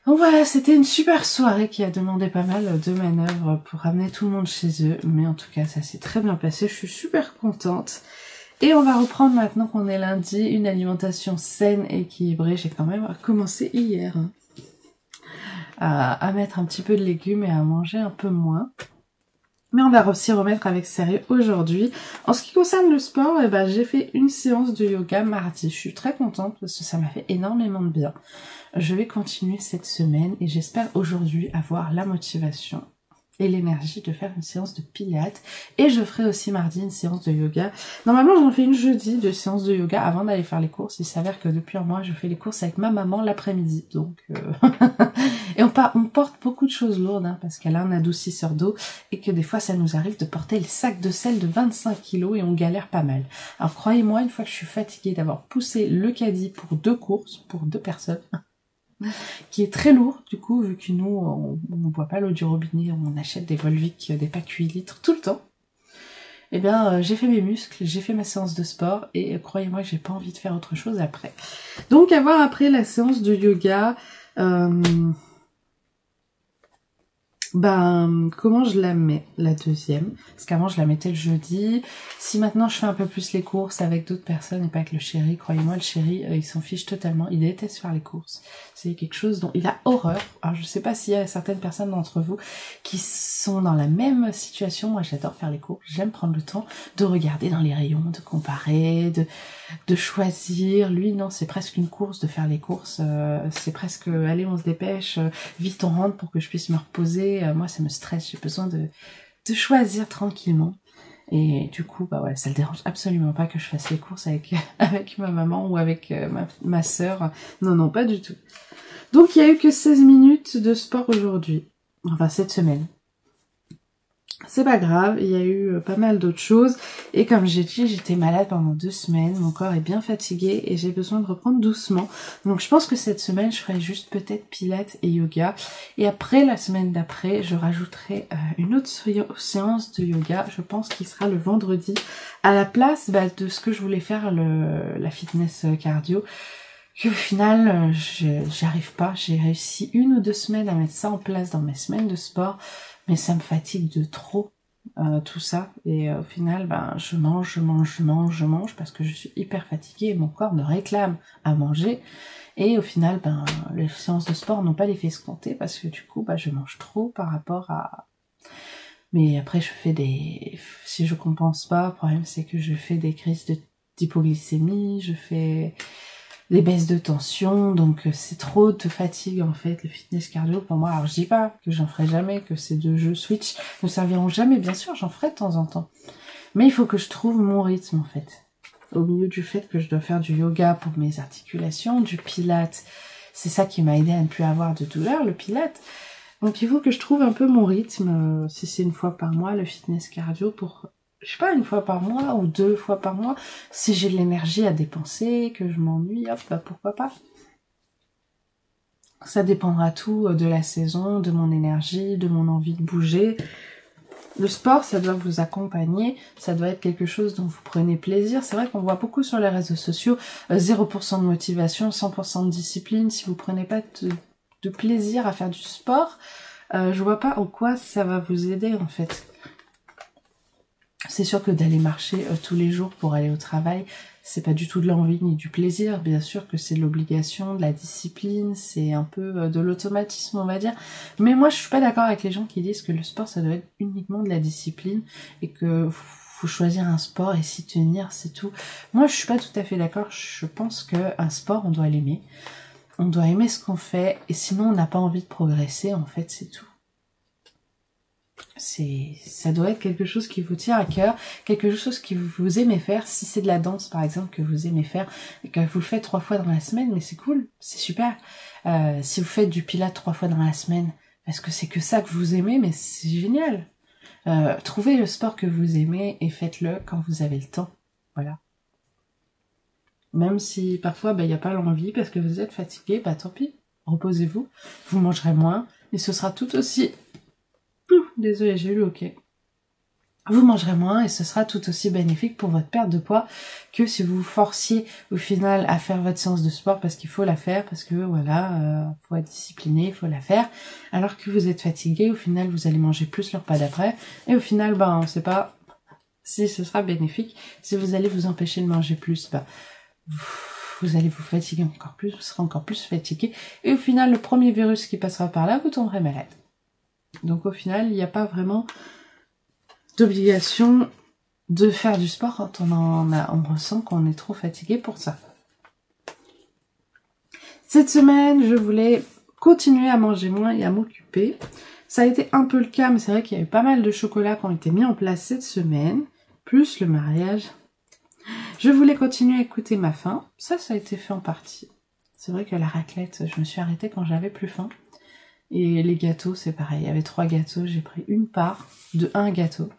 Donc voilà, c'était une super soirée qui a demandé pas mal de manœuvres pour ramener tout le monde chez eux. Mais en tout cas, ça s'est très bien passé. Je suis super contente. Et on va reprendre maintenant qu'on est lundi, une alimentation saine et équilibrée. J'ai quand même commencé hier à mettre un petit peu de légumes et à manger un peu moins. Mais on va aussi remettre avec sérieux aujourd'hui. En ce qui concerne le sport, j'ai fait une séance de yoga mardi. Je suis très contente parce que ça m'a fait énormément de bien. Je vais continuer cette semaine et j'espère aujourd'hui avoir la motivation et l'énergie de faire une séance de pilates. Et je ferai aussi mardi une séance de yoga. Normalement, j'en fais une jeudi de séance de yoga avant d'aller faire les courses. Il s'avère que depuis un mois, je fais les courses avec ma maman l'après-midi. Donc, et on porte beaucoup de choses lourdes, parce qu'elle a un adoucisseur d'eau et que des fois, ça nous arrive de porter le sac de sel de 25 kilos et on galère pas mal. Alors, croyez-moi, une fois que je suis fatiguée d'avoir poussé le caddie pour 2 courses, pour 2 personnes, qui est très lourd, du coup, vu que nous, on ne boit pas l'eau du robinet, on achète des Volvic, des packs 8 litres tout le temps. Eh bien, j'ai fait mes muscles, j'ai fait ma séance de sport, et croyez-moi que j'ai pas envie de faire autre chose après. Donc, à voir après la séance de yoga, comment je la mets, la deuxième? Parce qu'avant, je la mettais le jeudi. Si maintenant, je fais un peu plus les courses avec d'autres personnes et pas avec le chéri, croyez-moi, le chéri, il s'en fiche totalement. Il déteste faire les courses. C'est quelque chose dont il a horreur. Alors, je sais pas s'il y a certaines personnes d'entre vous qui sont dans la même situation. Moi, j'adore faire les courses. J'aime prendre le temps de regarder dans les rayons, de comparer, de choisir. Lui, non, c'est presque une course de faire les courses. C'est presque, allez, on se dépêche, vite on rentre pour que je puisse me reposer. Moi, ça me stresse. J'ai besoin de choisir tranquillement. Et du coup, bah ouais, ça le dérange absolument pas que je fasse les courses avec ma maman ou avec ma sœur. Non, pas du tout. Donc, il y a eu que 16 minutes de sport aujourd'hui. Enfin, cette semaine. C'est pas grave, il y a eu pas mal d'autres choses. Et comme j'ai dit, j'étais malade pendant 2 semaines. Mon corps est bien fatigué et j'ai besoin de reprendre doucement. Donc je pense que cette semaine, je ferai juste peut-être pilates et yoga. Et après, la semaine d'après, je rajouterai une autre séance de yoga. Je pense qu'il sera le vendredi à la place de ce que je voulais faire, la fitness cardio. Puis au final, j'arrive pas. J'ai réussi 1 ou 2 semaines à mettre ça en place dans mes semaines de sport. Mais ça me fatigue de trop, tout ça. Et au final, je mange parce que je suis hyper fatiguée et mon corps me réclame à manger. Et au final, les séances de sport n'ont pas l'effet escompté parce que du coup, je mange trop par rapport à... Mais après, si je compense pas, le problème c'est que je fais des crises d'hypoglycémie, je fais des baisses de tension, donc c'est trop de fatigue en fait, le fitness cardio pour moi. Alors je dis pas que j'en ferai jamais, que ces 2 jeux Switch ne serviront jamais, bien sûr j'en ferai de temps en temps. Mais il faut que je trouve mon rythme en fait. Au milieu du fait que je dois faire du yoga pour mes articulations, du pilates, c'est ça qui m'a aidé à ne plus avoir de douleur, le pilates. Donc il faut que je trouve un peu mon rythme, si c'est 1 fois par mois le fitness cardio pour... Je sais pas, 1 fois par mois ou 2 fois par mois, si j'ai de l'énergie à dépenser, que je m'ennuie, hop, pourquoi pas. Ça dépendra tout de la saison, de mon énergie, de mon envie de bouger. Le sport, ça doit vous accompagner, ça doit être quelque chose dont vous prenez plaisir. C'est vrai qu'on voit beaucoup sur les réseaux sociaux, 0% de motivation, 100% de discipline. Si vous prenez pas de plaisir à faire du sport, je vois pas en quoi ça va vous aider en fait. C'est sûr que d'aller marcher tous les jours pour aller au travail, c'est pas du tout de l'envie ni du plaisir. Bien sûr que c'est de l'obligation, de la discipline, c'est un peu de l'automatisme, on va dire. Mais moi, je suis pas d'accord avec les gens qui disent que le sport, ça doit être uniquement de la discipline et que faut choisir un sport et s'y tenir, c'est tout. Moi, je suis pas tout à fait d'accord. Je pense qu'un sport, on doit l'aimer. On doit aimer ce qu'on fait et sinon, on n'a pas envie de progresser, en fait, c'est tout. Ça doit être quelque chose qui vous tient à cœur, quelque chose que vous aimez faire. Si c'est de la danse par exemple que vous aimez faire et que vous le faites 3 fois dans la semaine, mais c'est cool, c'est super. Si vous faites du pilates 3 fois dans la semaine parce que c'est que ça que vous aimez, mais c'est génial. Trouvez le sport que vous aimez et faites-le quand vous avez le temps, voilà. Même si parfois il n'y a pas l'envie parce que vous êtes fatigué, tant pis, reposez-vous, vous mangerez moins et ce sera tout aussi... Désolée, j'ai eu le ok. Vous mangerez moins et ce sera tout aussi bénéfique pour votre perte de poids que si vous vous forciez au final à faire votre séance de sport parce qu'il faut la faire, parce que voilà, faut être discipliné, il faut la faire, alors que vous êtes fatigué, au final vous allez manger plus le repas d'après et au final on ne sait pas si ce sera bénéfique. Si vous allez vous empêcher de manger plus, vous allez vous fatiguer encore plus, vous serez encore plus fatigué et au final le premier virus qui passera par là, vous tomberez malade. Donc au final, il n'y a pas vraiment d'obligation de faire du sport quand on ressent qu'on est trop fatigué pour ça. Cette semaine, je voulais continuer à manger moins et à m'occuper. Ça a été un peu le cas, mais c'est vrai qu'il y a eu pas mal de chocolats qui ont été mis en place cette semaine, plus le mariage. Je voulais continuer à écouter ma faim. Ça a été fait en partie. C'est vrai que la raclette, je me suis arrêtée quand j'avais plus faim. Et les gâteaux, c'est pareil. Il y avait 3 gâteaux. J'ai pris une part de un gâteau.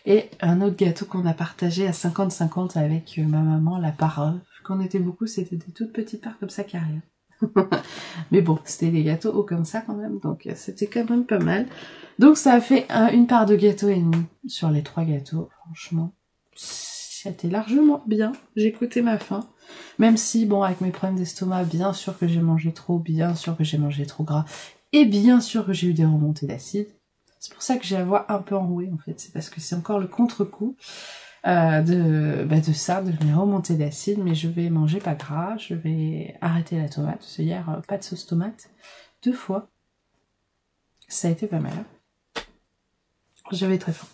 Et un autre gâteau qu'on a partagé à 50-50 avec ma maman, la part. Qu'on était beaucoup, c'était des toutes petites parts comme ça, carrées. Mais bon, c'était des gâteaux hauts comme ça quand même, donc c'était quand même pas mal. Donc ça a fait une part de gâteau et demi sur les 3 gâteaux, franchement. C'était largement bien, j'ai écouté ma faim. Même si, bon, avec mes problèmes d'estomac, bien sûr que j'ai mangé trop, bien sûr que j'ai mangé trop gras, et bien sûr que j'ai eu des remontées d'acide. C'est pour ça que j'ai la voix un peu enrouée, en fait. C'est parce que c'est encore le contre-coup de ça, de mes remontées d'acide. Mais je vais manger pas gras, je vais arrêter la tomate. Parce que hier, pas de sauce tomate, 2 fois. Ça a été pas mal. J'avais très faim.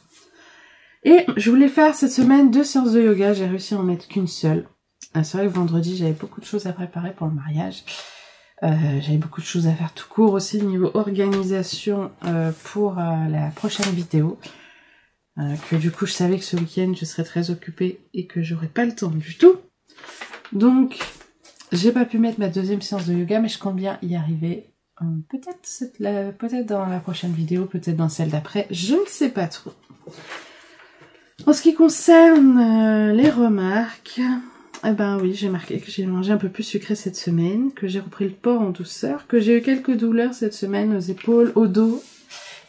Et je voulais faire cette semaine 2 séances de yoga. J'ai réussi à en mettre qu'une seule. C'est vrai que vendredi, j'avais beaucoup de choses à préparer pour le mariage. J'avais beaucoup de choses à faire tout court aussi niveau organisation pour la prochaine vidéo. Que du coup, je savais que ce week-end, je serais très occupée et que j'aurais pas le temps du tout. Donc, j'ai pas pu mettre ma 2e séance de yoga, mais je compte bien y arriver. Peut-être dans la prochaine vidéo, peut-être dans celle d'après. Je ne sais pas trop. En ce qui concerne les remarques, eh ben oui, j'ai marqué que j'ai mangé un peu plus sucré cette semaine, que j'ai repris le porc en douceur, que j'ai eu quelques douleurs cette semaine aux épaules, au dos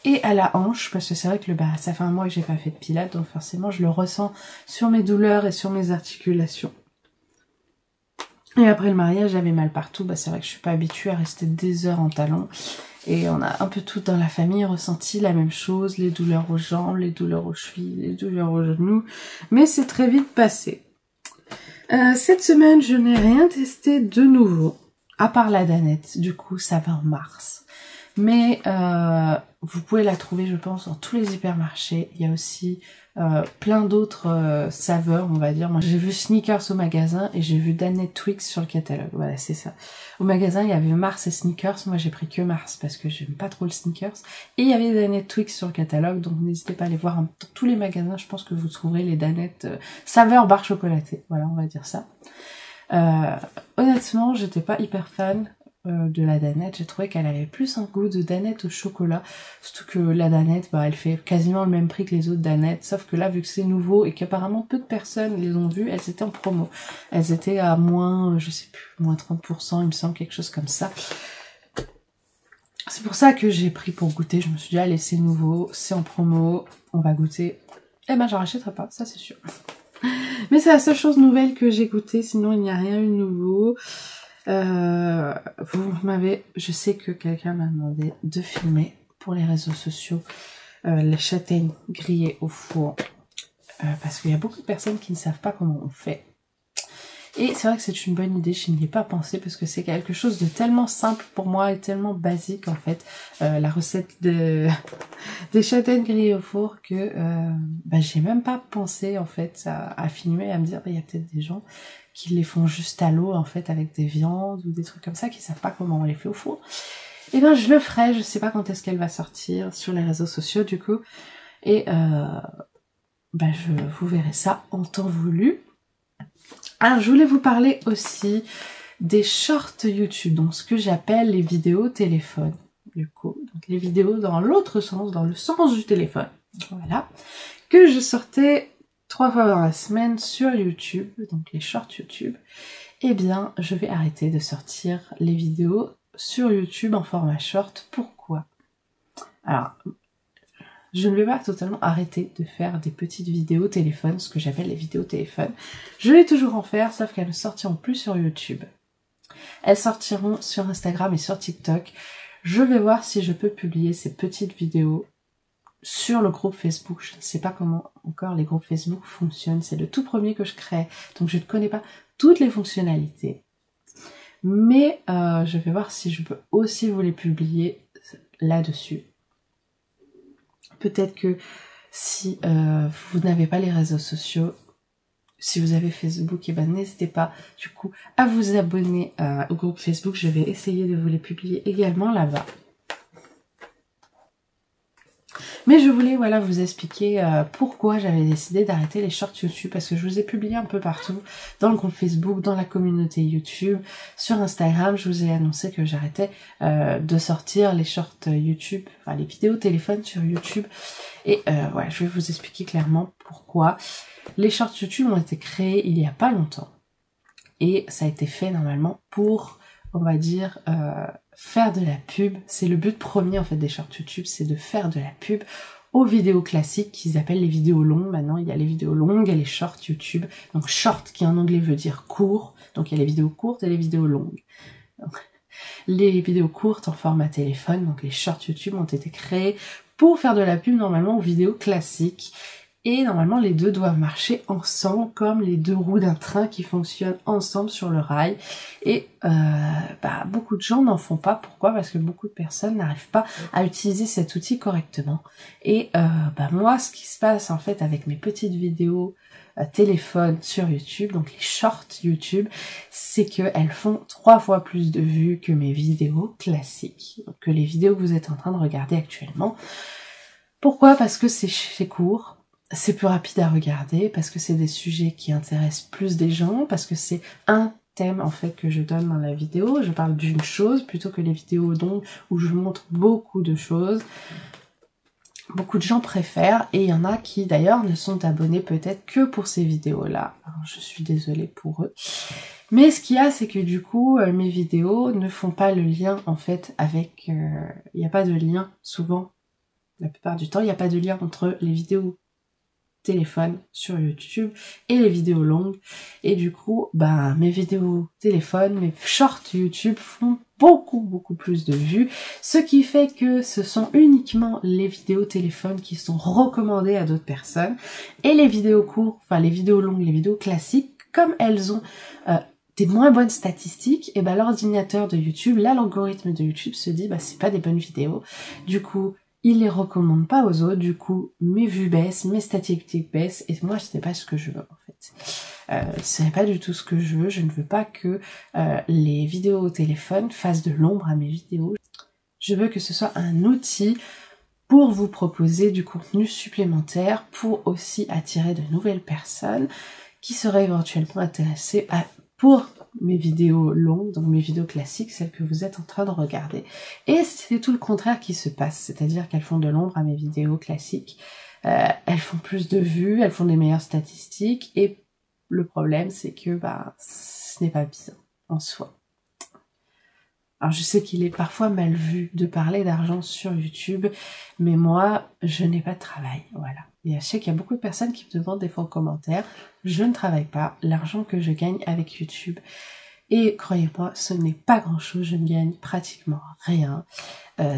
et à la hanche, parce que c'est vrai que ça fait un mois que j'ai pas fait de pilates, donc forcément je le ressens sur mes douleurs et sur mes articulations. Et après le mariage, j'avais mal partout, c'est vrai que je suis pas habituée à rester des heures en talons. Et on a un peu tout dans la famille ressenti la même chose, les douleurs aux jambes, les douleurs aux chevilles, les douleurs aux genoux, mais c'est très vite passé. Cette semaine, je n'ai rien testé de nouveau, à part la danette. Du coup, ça va en mars. Mais vous pouvez la trouver, je pense, dans tous les hypermarchés. Il y a aussi plein d'autres saveurs, on va dire. Moi, j'ai vu Snickers au magasin et j'ai vu Danette Twix sur le catalogue. Voilà, c'est ça. Au magasin, il y avait Mars et Snickers. Moi, j'ai pris que Mars parce que j'aime pas trop le Snickers. Et il y avait Danette Twix sur le catalogue, donc n'hésitez pas à aller voir dans tous les magasins. Je pense que vous trouverez les Danettes saveur barre chocolatée. Voilà, on va dire ça. Honnêtement, j'étais pas hyper fan de la danette. J'ai trouvé qu'elle avait plus un goût de danette au chocolat, surtout que la danette, elle fait quasiment le même prix que les autres danettes, sauf que là, vu que c'est nouveau et qu'apparemment peu de personnes les ont vues, elles étaient en promo. Elles étaient à moins, je sais plus, moins 30%, il me semble, quelque chose comme ça. C'est pour ça que j'ai pris pour goûter. Je me suis dit, allez, c'est nouveau, c'est en promo, on va goûter. Eh ben, j'en rachèterai pas, ça c'est sûr. Mais c'est la seule chose nouvelle que j'ai goûté, sinon il n'y a rien eu de nouveau. Je sais que quelqu'un m'a demandé de filmer pour les réseaux sociaux les châtaignes grillées au four, parce qu'il y a beaucoup de personnes qui ne savent pas comment on fait. Et c'est vrai que c'est une bonne idée, je n'y ai pas pensé parce que c'est quelque chose de tellement simple pour moi et tellement basique en fait, la recette des châtaignes grillées au four, que j'ai même pas pensé en fait à filmer, à me dire il y a peut-être des gens qui les font juste à l'eau en fait avec des viandes ou des trucs comme ça, qui savent pas comment on les fait au four. Et ben je le ferai, je sais pas quand est-ce qu'elle va sortir sur les réseaux sociaux du coup, et vous verrez ça en temps voulu. Alors je voulais vous parler aussi des shorts YouTube, donc ce que j'appelle les vidéos téléphone, du coup, donc les vidéos dans l'autre sens, dans le sens du téléphone, voilà, que je sortais 3 fois dans la semaine sur YouTube, donc les shorts YouTube. Eh bien, je vais arrêter de sortir les vidéos sur YouTube en format short. Pourquoi? Alors, je ne vais pas totalement arrêter de faire des petites vidéos téléphone, ce que j'appelle les vidéos téléphone. Je vais toujours en faire, sauf qu'elles ne sortiront plus sur YouTube. Elles sortiront sur Instagram et sur TikTok. Je vais voir si je peux publier ces petites vidéos sur le groupe Facebook. Je ne sais pas comment encore les groupes Facebook fonctionnent. C'est le tout premier que je crée, donc je ne connais pas toutes les fonctionnalités. Mais je vais voir si je peux aussi vous les publier là-dessus. Peut-être que si vous n'avez pas les réseaux sociaux, si vous avez Facebook, n'hésitez pas du coup à vous abonner au groupe Facebook. Je vais essayer de vous les publier également là-bas. Mais je voulais vous expliquer pourquoi j'avais décidé d'arrêter les shorts YouTube, parce que je vous ai publié un peu partout, dans le groupe Facebook, dans la communauté YouTube, sur Instagram. Je vous ai annoncé que j'arrêtais de sortir les shorts YouTube, enfin les vidéos téléphone sur YouTube. Et je vais vous expliquer clairement pourquoi. Les shorts YouTube ont été créés il y a pas longtemps. Et ça a été fait normalement pour on va dire, faire de la pub. C'est le but premier en fait des shorts YouTube, c'est de faire de la pub aux vidéos classiques qu'ils appellent les vidéos longues. Maintenant, il y a les vidéos longues et les shorts YouTube. Donc short qui en anglais veut dire court. Donc il y a les vidéos courtes et les vidéos longues. Donc, les vidéos courtes en format téléphone, donc les shorts YouTube, ont été créés pour faire de la pub normalement aux vidéos classiques. Et normalement, les deux doivent marcher ensemble comme les deux roues d'un train qui fonctionnent ensemble sur le rail. Et beaucoup de gens n'en font pas. Pourquoi? Parce que beaucoup de personnes n'arrivent pas à utiliser cet outil correctement. Et moi, ce qui se passe en fait avec mes petites vidéos téléphone sur YouTube, donc les shorts YouTube, c'est qu'elles font 3 fois plus de vues que mes vidéos classiques, donc que les vidéos que vous êtes en train de regarder actuellement. Pourquoi? Parce que c'est court. C'est plus rapide à regarder, parce que c'est des sujets qui intéressent plus des gens, parce que c'est un thème en fait que je donne dans la vidéo. Je parle d'une chose plutôt que les vidéos donc où je montre beaucoup de choses. Beaucoup de gens préfèrent, et il y en a qui d'ailleurs ne sont abonnés peut-être que pour ces vidéos-là. Alors, je suis désolée pour eux. Mais ce qu'il y a, c'est que du coup, mes vidéos ne font pas le lien en fait avec... Il n'y a pas de lien souvent, la plupart du temps, il n'y a pas de lien entre les vidéos téléphone sur YouTube et les vidéos longues, et du coup mes vidéos téléphone, mes shorts YouTube font beaucoup plus de vues, ce qui fait que ce sont uniquement les vidéos téléphone qui sont recommandées à d'autres personnes, et les vidéos courtes, enfin les vidéos longues, les vidéos classiques, comme elles ont des moins bonnes statistiques, et l'ordinateur de YouTube, l'algorithme de YouTube se dit c'est pas des bonnes vidéos, du coup il les recommande pas aux autres, du coup mes vues baissent, mes statistiques baissent, et moi ce n'est pas ce que je veux en fait. Ce n'est pas du tout ce que je ne veux pas que les vidéos au téléphone fassent de l'ombre à mes vidéos. Je veux que ce soit un outil pour vous proposer du contenu supplémentaire, pour aussi attirer de nouvelles personnes qui seraient éventuellement intéressées pour mes vidéos longues, donc mes vidéos classiques, celles que vous êtes en train de regarder. Et c'est tout le contraire qui se passe, c'est-à-dire qu'elles font de l'ombre à mes vidéos classiques. Elles font plus de vues, elles font des meilleures statistiques, et le problème c'est que ce n'est pas bien en soi. Alors je sais qu'il est parfois mal vu de parler d'argent sur YouTube, mais moi je n'ai pas de travail, voilà. Et je sais qu'il y a beaucoup de personnes qui me demandent des fois en commentaire, je ne travaille pas, l'argent que je gagne avec YouTube, et croyez-moi, ce n'est pas grand chose, je ne gagne pratiquement rien,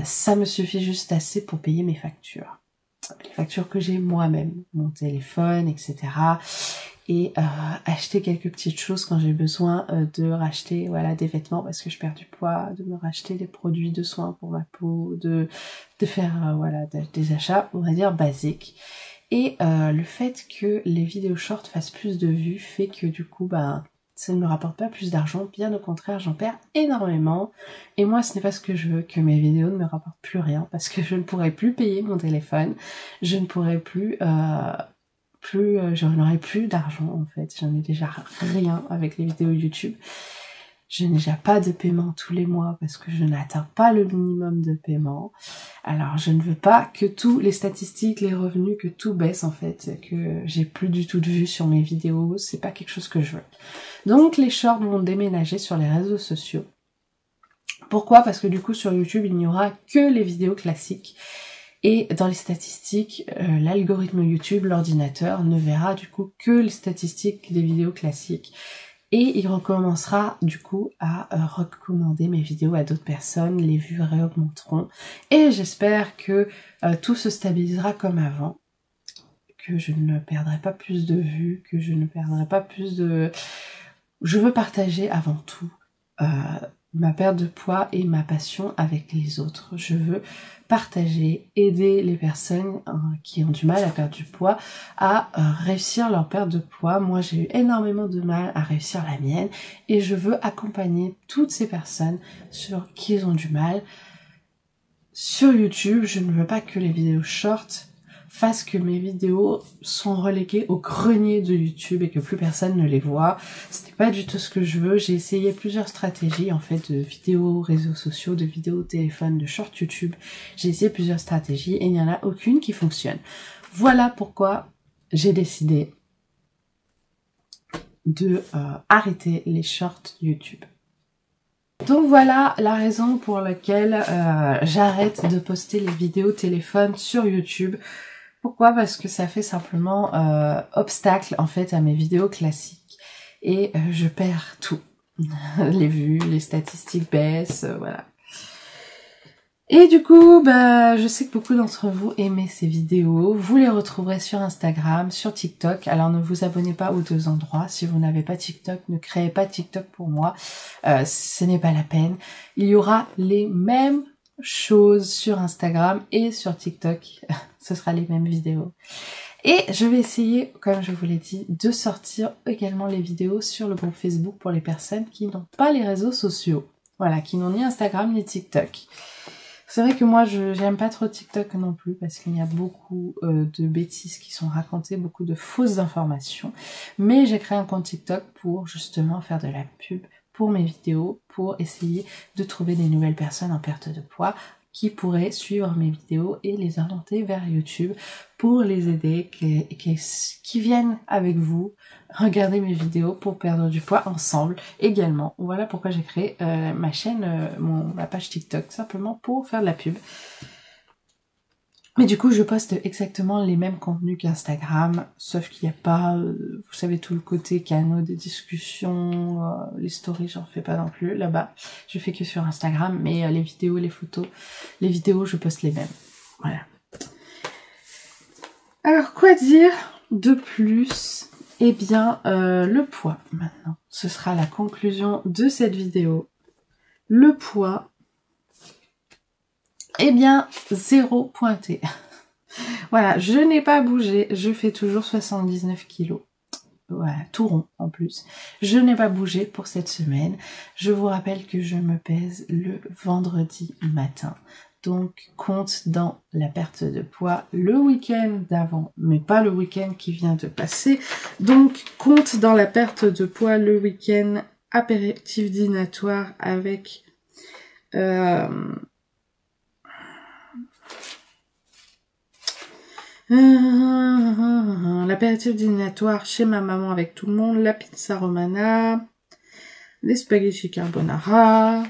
ça me suffit juste assez pour payer mes factures. Les factures que j'ai moi-même, mon téléphone, etc. Et acheter quelques petites choses quand j'ai besoin de racheter des vêtements parce que je perds du poids, de me racheter des produits de soins pour ma peau, de faire des achats, on va dire basiques. Et le fait que les vidéos short fassent plus de vues fait que du coup ça ne me rapporte pas plus d'argent, bien au contraire j'en perds énormément, et moi ce n'est pas ce que je veux, que mes vidéos ne me rapportent plus rien, parce que je ne pourrai plus payer mon téléphone, je ne pourrai plus, je n'aurai plus d'argent en fait, j'en ai déjà rien avec les vidéos YouTube, je n'ai déjà pas de paiement tous les mois parce que je n'atteins pas le minimum de paiement. Alors je ne veux pas que tous les statistiques, les revenus, que tout baisse en fait, que j'ai plus du tout de vues sur mes vidéos, c'est pas quelque chose que je veux. Donc les shorts vont déménager sur les réseaux sociaux. Pourquoi? Parce que du coup sur YouTube il n'y aura que les vidéos classiques. Et dans les statistiques, l'algorithme YouTube, l'ordinateur, ne verra du coup que les statistiques des vidéos classiques. Et il recommencera du coup à recommander mes vidéos à d'autres personnes, les vues réaugmenteront. Et j'espère que tout se stabilisera comme avant, que je ne perdrai pas plus de vues, que je ne perdrai pas plus de... Je veux partager avant tout ma perte de poids et ma passion avec les autres. Je veux partager, aider les personnes qui ont du mal à perdre du poids à réussir leur perte de poids. Moi j'ai eu énormément de mal à réussir la mienne, et je veux accompagner toutes ces personnes sur qui ont du mal. Sur YouTube, je ne veux pas que les vidéos short fassent que mes vidéos sont reléguées au grenier de YouTube et que plus personne ne les voit. Ce n'est pas du tout ce que je veux. J'ai essayé plusieurs stratégies en fait de vidéos réseaux sociaux, de vidéos téléphone, de short YouTube. J'ai essayé plusieurs stratégies et il n'y en a aucune qui fonctionne. Voilà pourquoi j'ai décidé de arrêter les shorts YouTube. Donc voilà la raison pour laquelle j'arrête de poster les vidéos téléphone sur YouTube. Pourquoi? Parce que ça fait simplement obstacle en fait à mes vidéos classiques et je perds tout. Les vues, les statistiques baissent, voilà. Et du coup, je sais que beaucoup d'entre vous aimez ces vidéos. Vous les retrouverez sur Instagram, sur TikTok. Alors ne vous abonnez pas aux deux endroits. Si vous n'avez pas TikTok, ne créez pas TikTok pour moi. Ce n'est pas la peine. Il y aura les mêmes choses sur Instagram et sur TikTok. Ce sera les mêmes vidéos. Et je vais essayer, comme je vous l'ai dit, de sortir également les vidéos sur le groupe Facebook pour les personnes qui n'ont pas les réseaux sociaux. Voilà, qui n'ont ni Instagram ni TikTok. C'est vrai que moi, j'aime pas trop TikTok non plus parce qu'il y a beaucoup de bêtises qui sont racontées, beaucoup de fausses informations. Mais j'ai créé un compte TikTok pour justement faire de la pub pour mes vidéos, pour essayer de trouver des nouvelles personnes en perte de poids qui pourraient suivre mes vidéos et les orienter vers YouTube pour les aider, qui viennent avec vous regarder mes vidéos pour perdre du poids ensemble également. Voilà pourquoi j'ai créé ma chaîne, ma page TikTok, simplement pour faire de la pub. Mais du coup, je poste exactement les mêmes contenus qu'Instagram, sauf qu'il n'y a pas, vous savez, tout le côté canaux des discussions, les stories, j'en fais pas non plus là-bas. Je fais que sur Instagram, mais les vidéos, les photos, les vidéos, je poste les mêmes. Voilà. Alors, quoi dire de plus? Eh bien, le poids, maintenant. Ce sera la conclusion de cette vidéo. Le poids... Eh bien, 0 pointé. Voilà, je n'ai pas bougé, je fais toujours 79 kilos. Voilà, tout rond en plus. Je n'ai pas bougé pour cette semaine. Je vous rappelle que je me pèse le vendredi matin. Donc, compte dans la perte de poids le week-end d'avant, mais pas le week-end qui vient de passer. Donc, compte dans la perte de poids le week-end apéritif dînatoire avec... l'apéritif dînatoire chez ma maman avec tout le monde, la pizza romana, les spaghettis carbonara.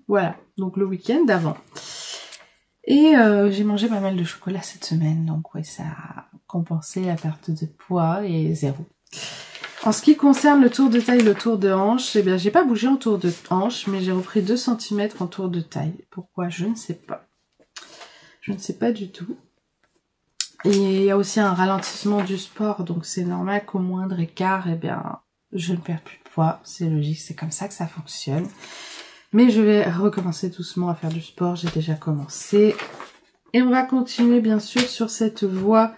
Voilà, donc le week-end d'avant. Et j'ai mangé pas mal de chocolat cette semaine, donc ouais, ça a compensé la perte de poids et 0. En ce qui concerne le tour de taille, le tour de hanche, eh bien j'ai pas bougé en tour de hanche, mais j'ai repris 2 cm en tour de taille. Pourquoi? Je ne sais pas. Je ne sais pas du tout. Et il y a aussi un ralentissement du sport, donc c'est normal qu'au moindre écart, eh bien, je ne perds plus de poids. C'est logique, c'est comme ça que ça fonctionne. Mais je vais recommencer doucement à faire du sport, j'ai déjà commencé. Et on va continuer bien sûr sur cette voie.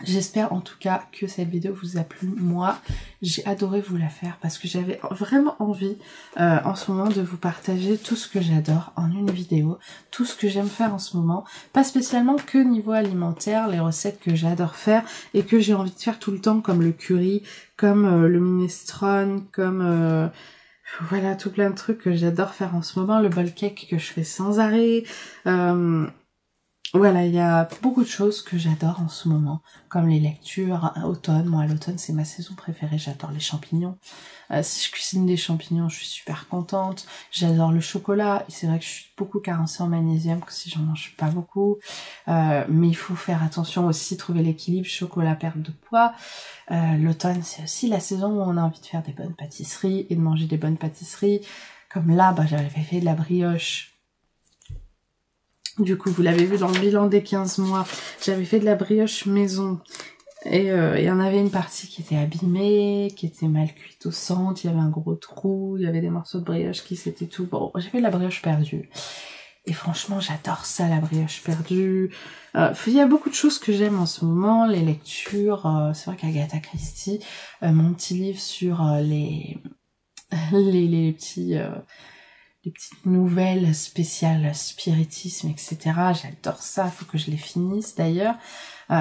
J'espère en tout cas que cette vidéo vous a plu. Moi, j'ai adoré vous la faire parce que j'avais vraiment envie en ce moment de vous partager tout ce que j'adore en une vidéo, tout ce que j'aime faire en ce moment. Pas spécialement que niveau alimentaire, les recettes que j'adore faire et que j'ai envie de faire tout le temps, comme le curry, comme le minestrone, comme... voilà, tout plein de trucs que j'adore faire en ce moment. Le bowl cake que je fais sans arrêt. Voilà, il y a beaucoup de choses que j'adore en ce moment, comme les lectures, automne. Moi, l'automne, c'est ma saison préférée. J'adore les champignons. Si je cuisine des champignons, je suis super contente. J'adore le chocolat. C'est vrai que je suis beaucoup carencée en magnésium, que si j'en mange pas beaucoup. Mais il faut faire attention aussi, trouver l'équilibre chocolat, perte de poids. L'automne, c'est aussi la saison où on a envie de faire des bonnes pâtisseries et de manger des bonnes pâtisseries. Comme là, j'avais fait de la brioche. Du coup, vous l'avez vu dans le bilan des 15 mois, j'avais fait de la brioche maison. Et il y en avait une partie qui était abîmée, qui était mal cuite au centre, il y avait un gros trou, il y avait des morceaux de brioche qui s'étaient tout... Bon, j'ai fait de la brioche perdue. Et franchement, j'adore ça, la brioche perdue. Il y a beaucoup de choses que j'aime en ce moment, les lectures. C'est vrai qu'Agatha Christie, mon petit livre sur les petites nouvelles spéciales spiritisme, etc. J'adore ça, faut que je les finisse d'ailleurs.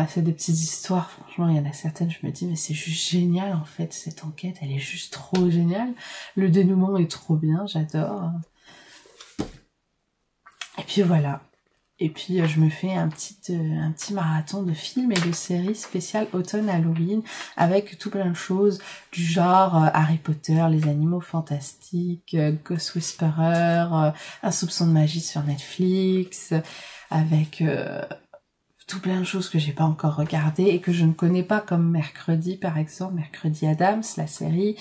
C'est des petites histoires, franchement, il y en a certaines, je me dis, mais c'est juste génial en fait, cette enquête, elle est juste trop géniale. Le dénouement est trop bien, j'adore. Et puis voilà. Et puis je me fais un petit marathon de films et de séries spéciales automne Halloween avec tout plein de choses du genre Harry Potter, les animaux fantastiques, Ghost Whisperer, Un soupçon de magie sur Netflix, avec tout plein de choses que j'ai pas encore regardées et que je ne connais pas, comme Mercredi par exemple, Mercredi Addams, la série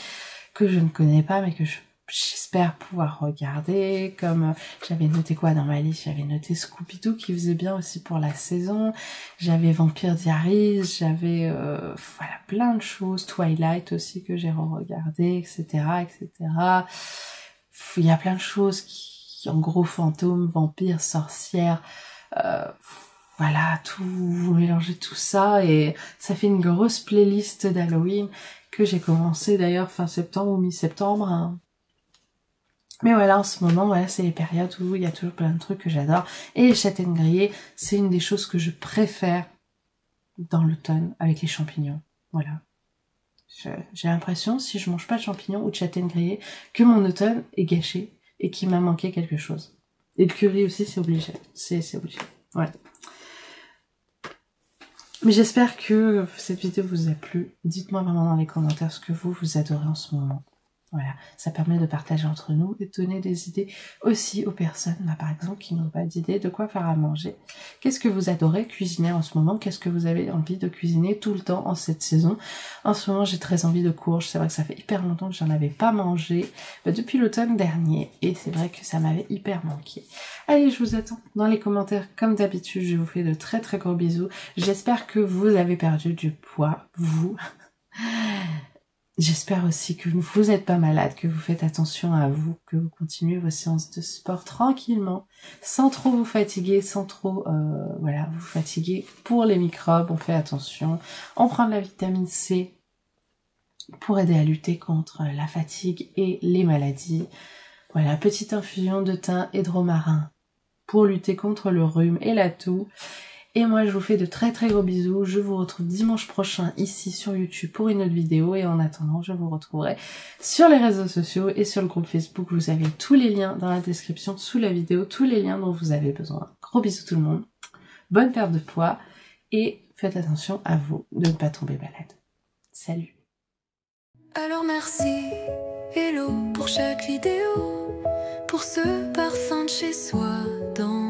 que je ne connais pas mais que j'espère pouvoir regarder. Comme j'avais noté quoi dans ma liste, j'avais noté Scooby-Doo qui faisait bien aussi pour la saison, j'avais Vampire Diaries, j'avais voilà plein de choses, Twilight aussi que j'ai re-regardé, etc., etc. Il y a plein de choses qui en gros, fantômes, vampires, sorcières, voilà, tout, vous mélangez tout ça et ça fait une grosse playlist d'Halloween que j'ai commencé d'ailleurs fin septembre ou mi-septembre, hein. Mais voilà, en ce moment, voilà, c'est les périodes où il y a toujours plein de trucs que j'adore. Et les châtaignes grillées, c'est une des choses que je préfère dans l'automne avec les champignons. Voilà. J'ai l'impression, si je mange pas de champignons ou de châtaignes grillées, que mon automne est gâché et qu'il m'a manqué quelque chose. Et le curry aussi, c'est obligé. C'est obligé. Voilà. Mais j'espère que cette vidéo vous a plu. Dites-moi vraiment dans les commentaires ce que vous adorez en ce moment. Voilà, ça permet de partager entre nous et de donner des idées aussi aux personnes, là, par exemple, qui n'ont pas d'idée de quoi faire à manger. Qu'est-ce que vous adorez cuisiner en ce moment? Qu'est-ce que vous avez envie de cuisiner tout le temps en cette saison? En ce moment, j'ai très envie de courges. C'est vrai que ça fait hyper longtemps que j'en avais pas mangé, depuis l'automne dernier, et c'est vrai que ça m'avait hyper manqué. Allez, je vous attends dans les commentaires, comme d'habitude. Je vous fais de très très gros bisous. J'espère que vous avez perdu du poids, vous. J'espère aussi que vous n'êtes pas malade, que vous faites attention à vous, que vous continuez vos séances de sport tranquillement, sans trop vous fatiguer, sans trop voilà, vous fatiguer pour les microbes. On fait attention, on prend de la vitamine C pour aider à lutter contre la fatigue et les maladies. Voilà, petite infusion de thym et de romarin pour lutter contre le rhume et la toux. Et moi, je vous fais de très très gros bisous. Je vous retrouve dimanche prochain ici sur YouTube pour une autre vidéo. Et en attendant, je vous retrouverai sur les réseaux sociaux et sur le groupe Facebook. Vous avez tous les liens dans la description sous la vidéo, tous les liens dont vous avez besoin. Gros bisous tout le monde. Bonne perte de poids et faites attention à vous de ne pas tomber malade. Salut. Alors merci, hello pour chaque vidéo, pour ce parfum de chez soi dans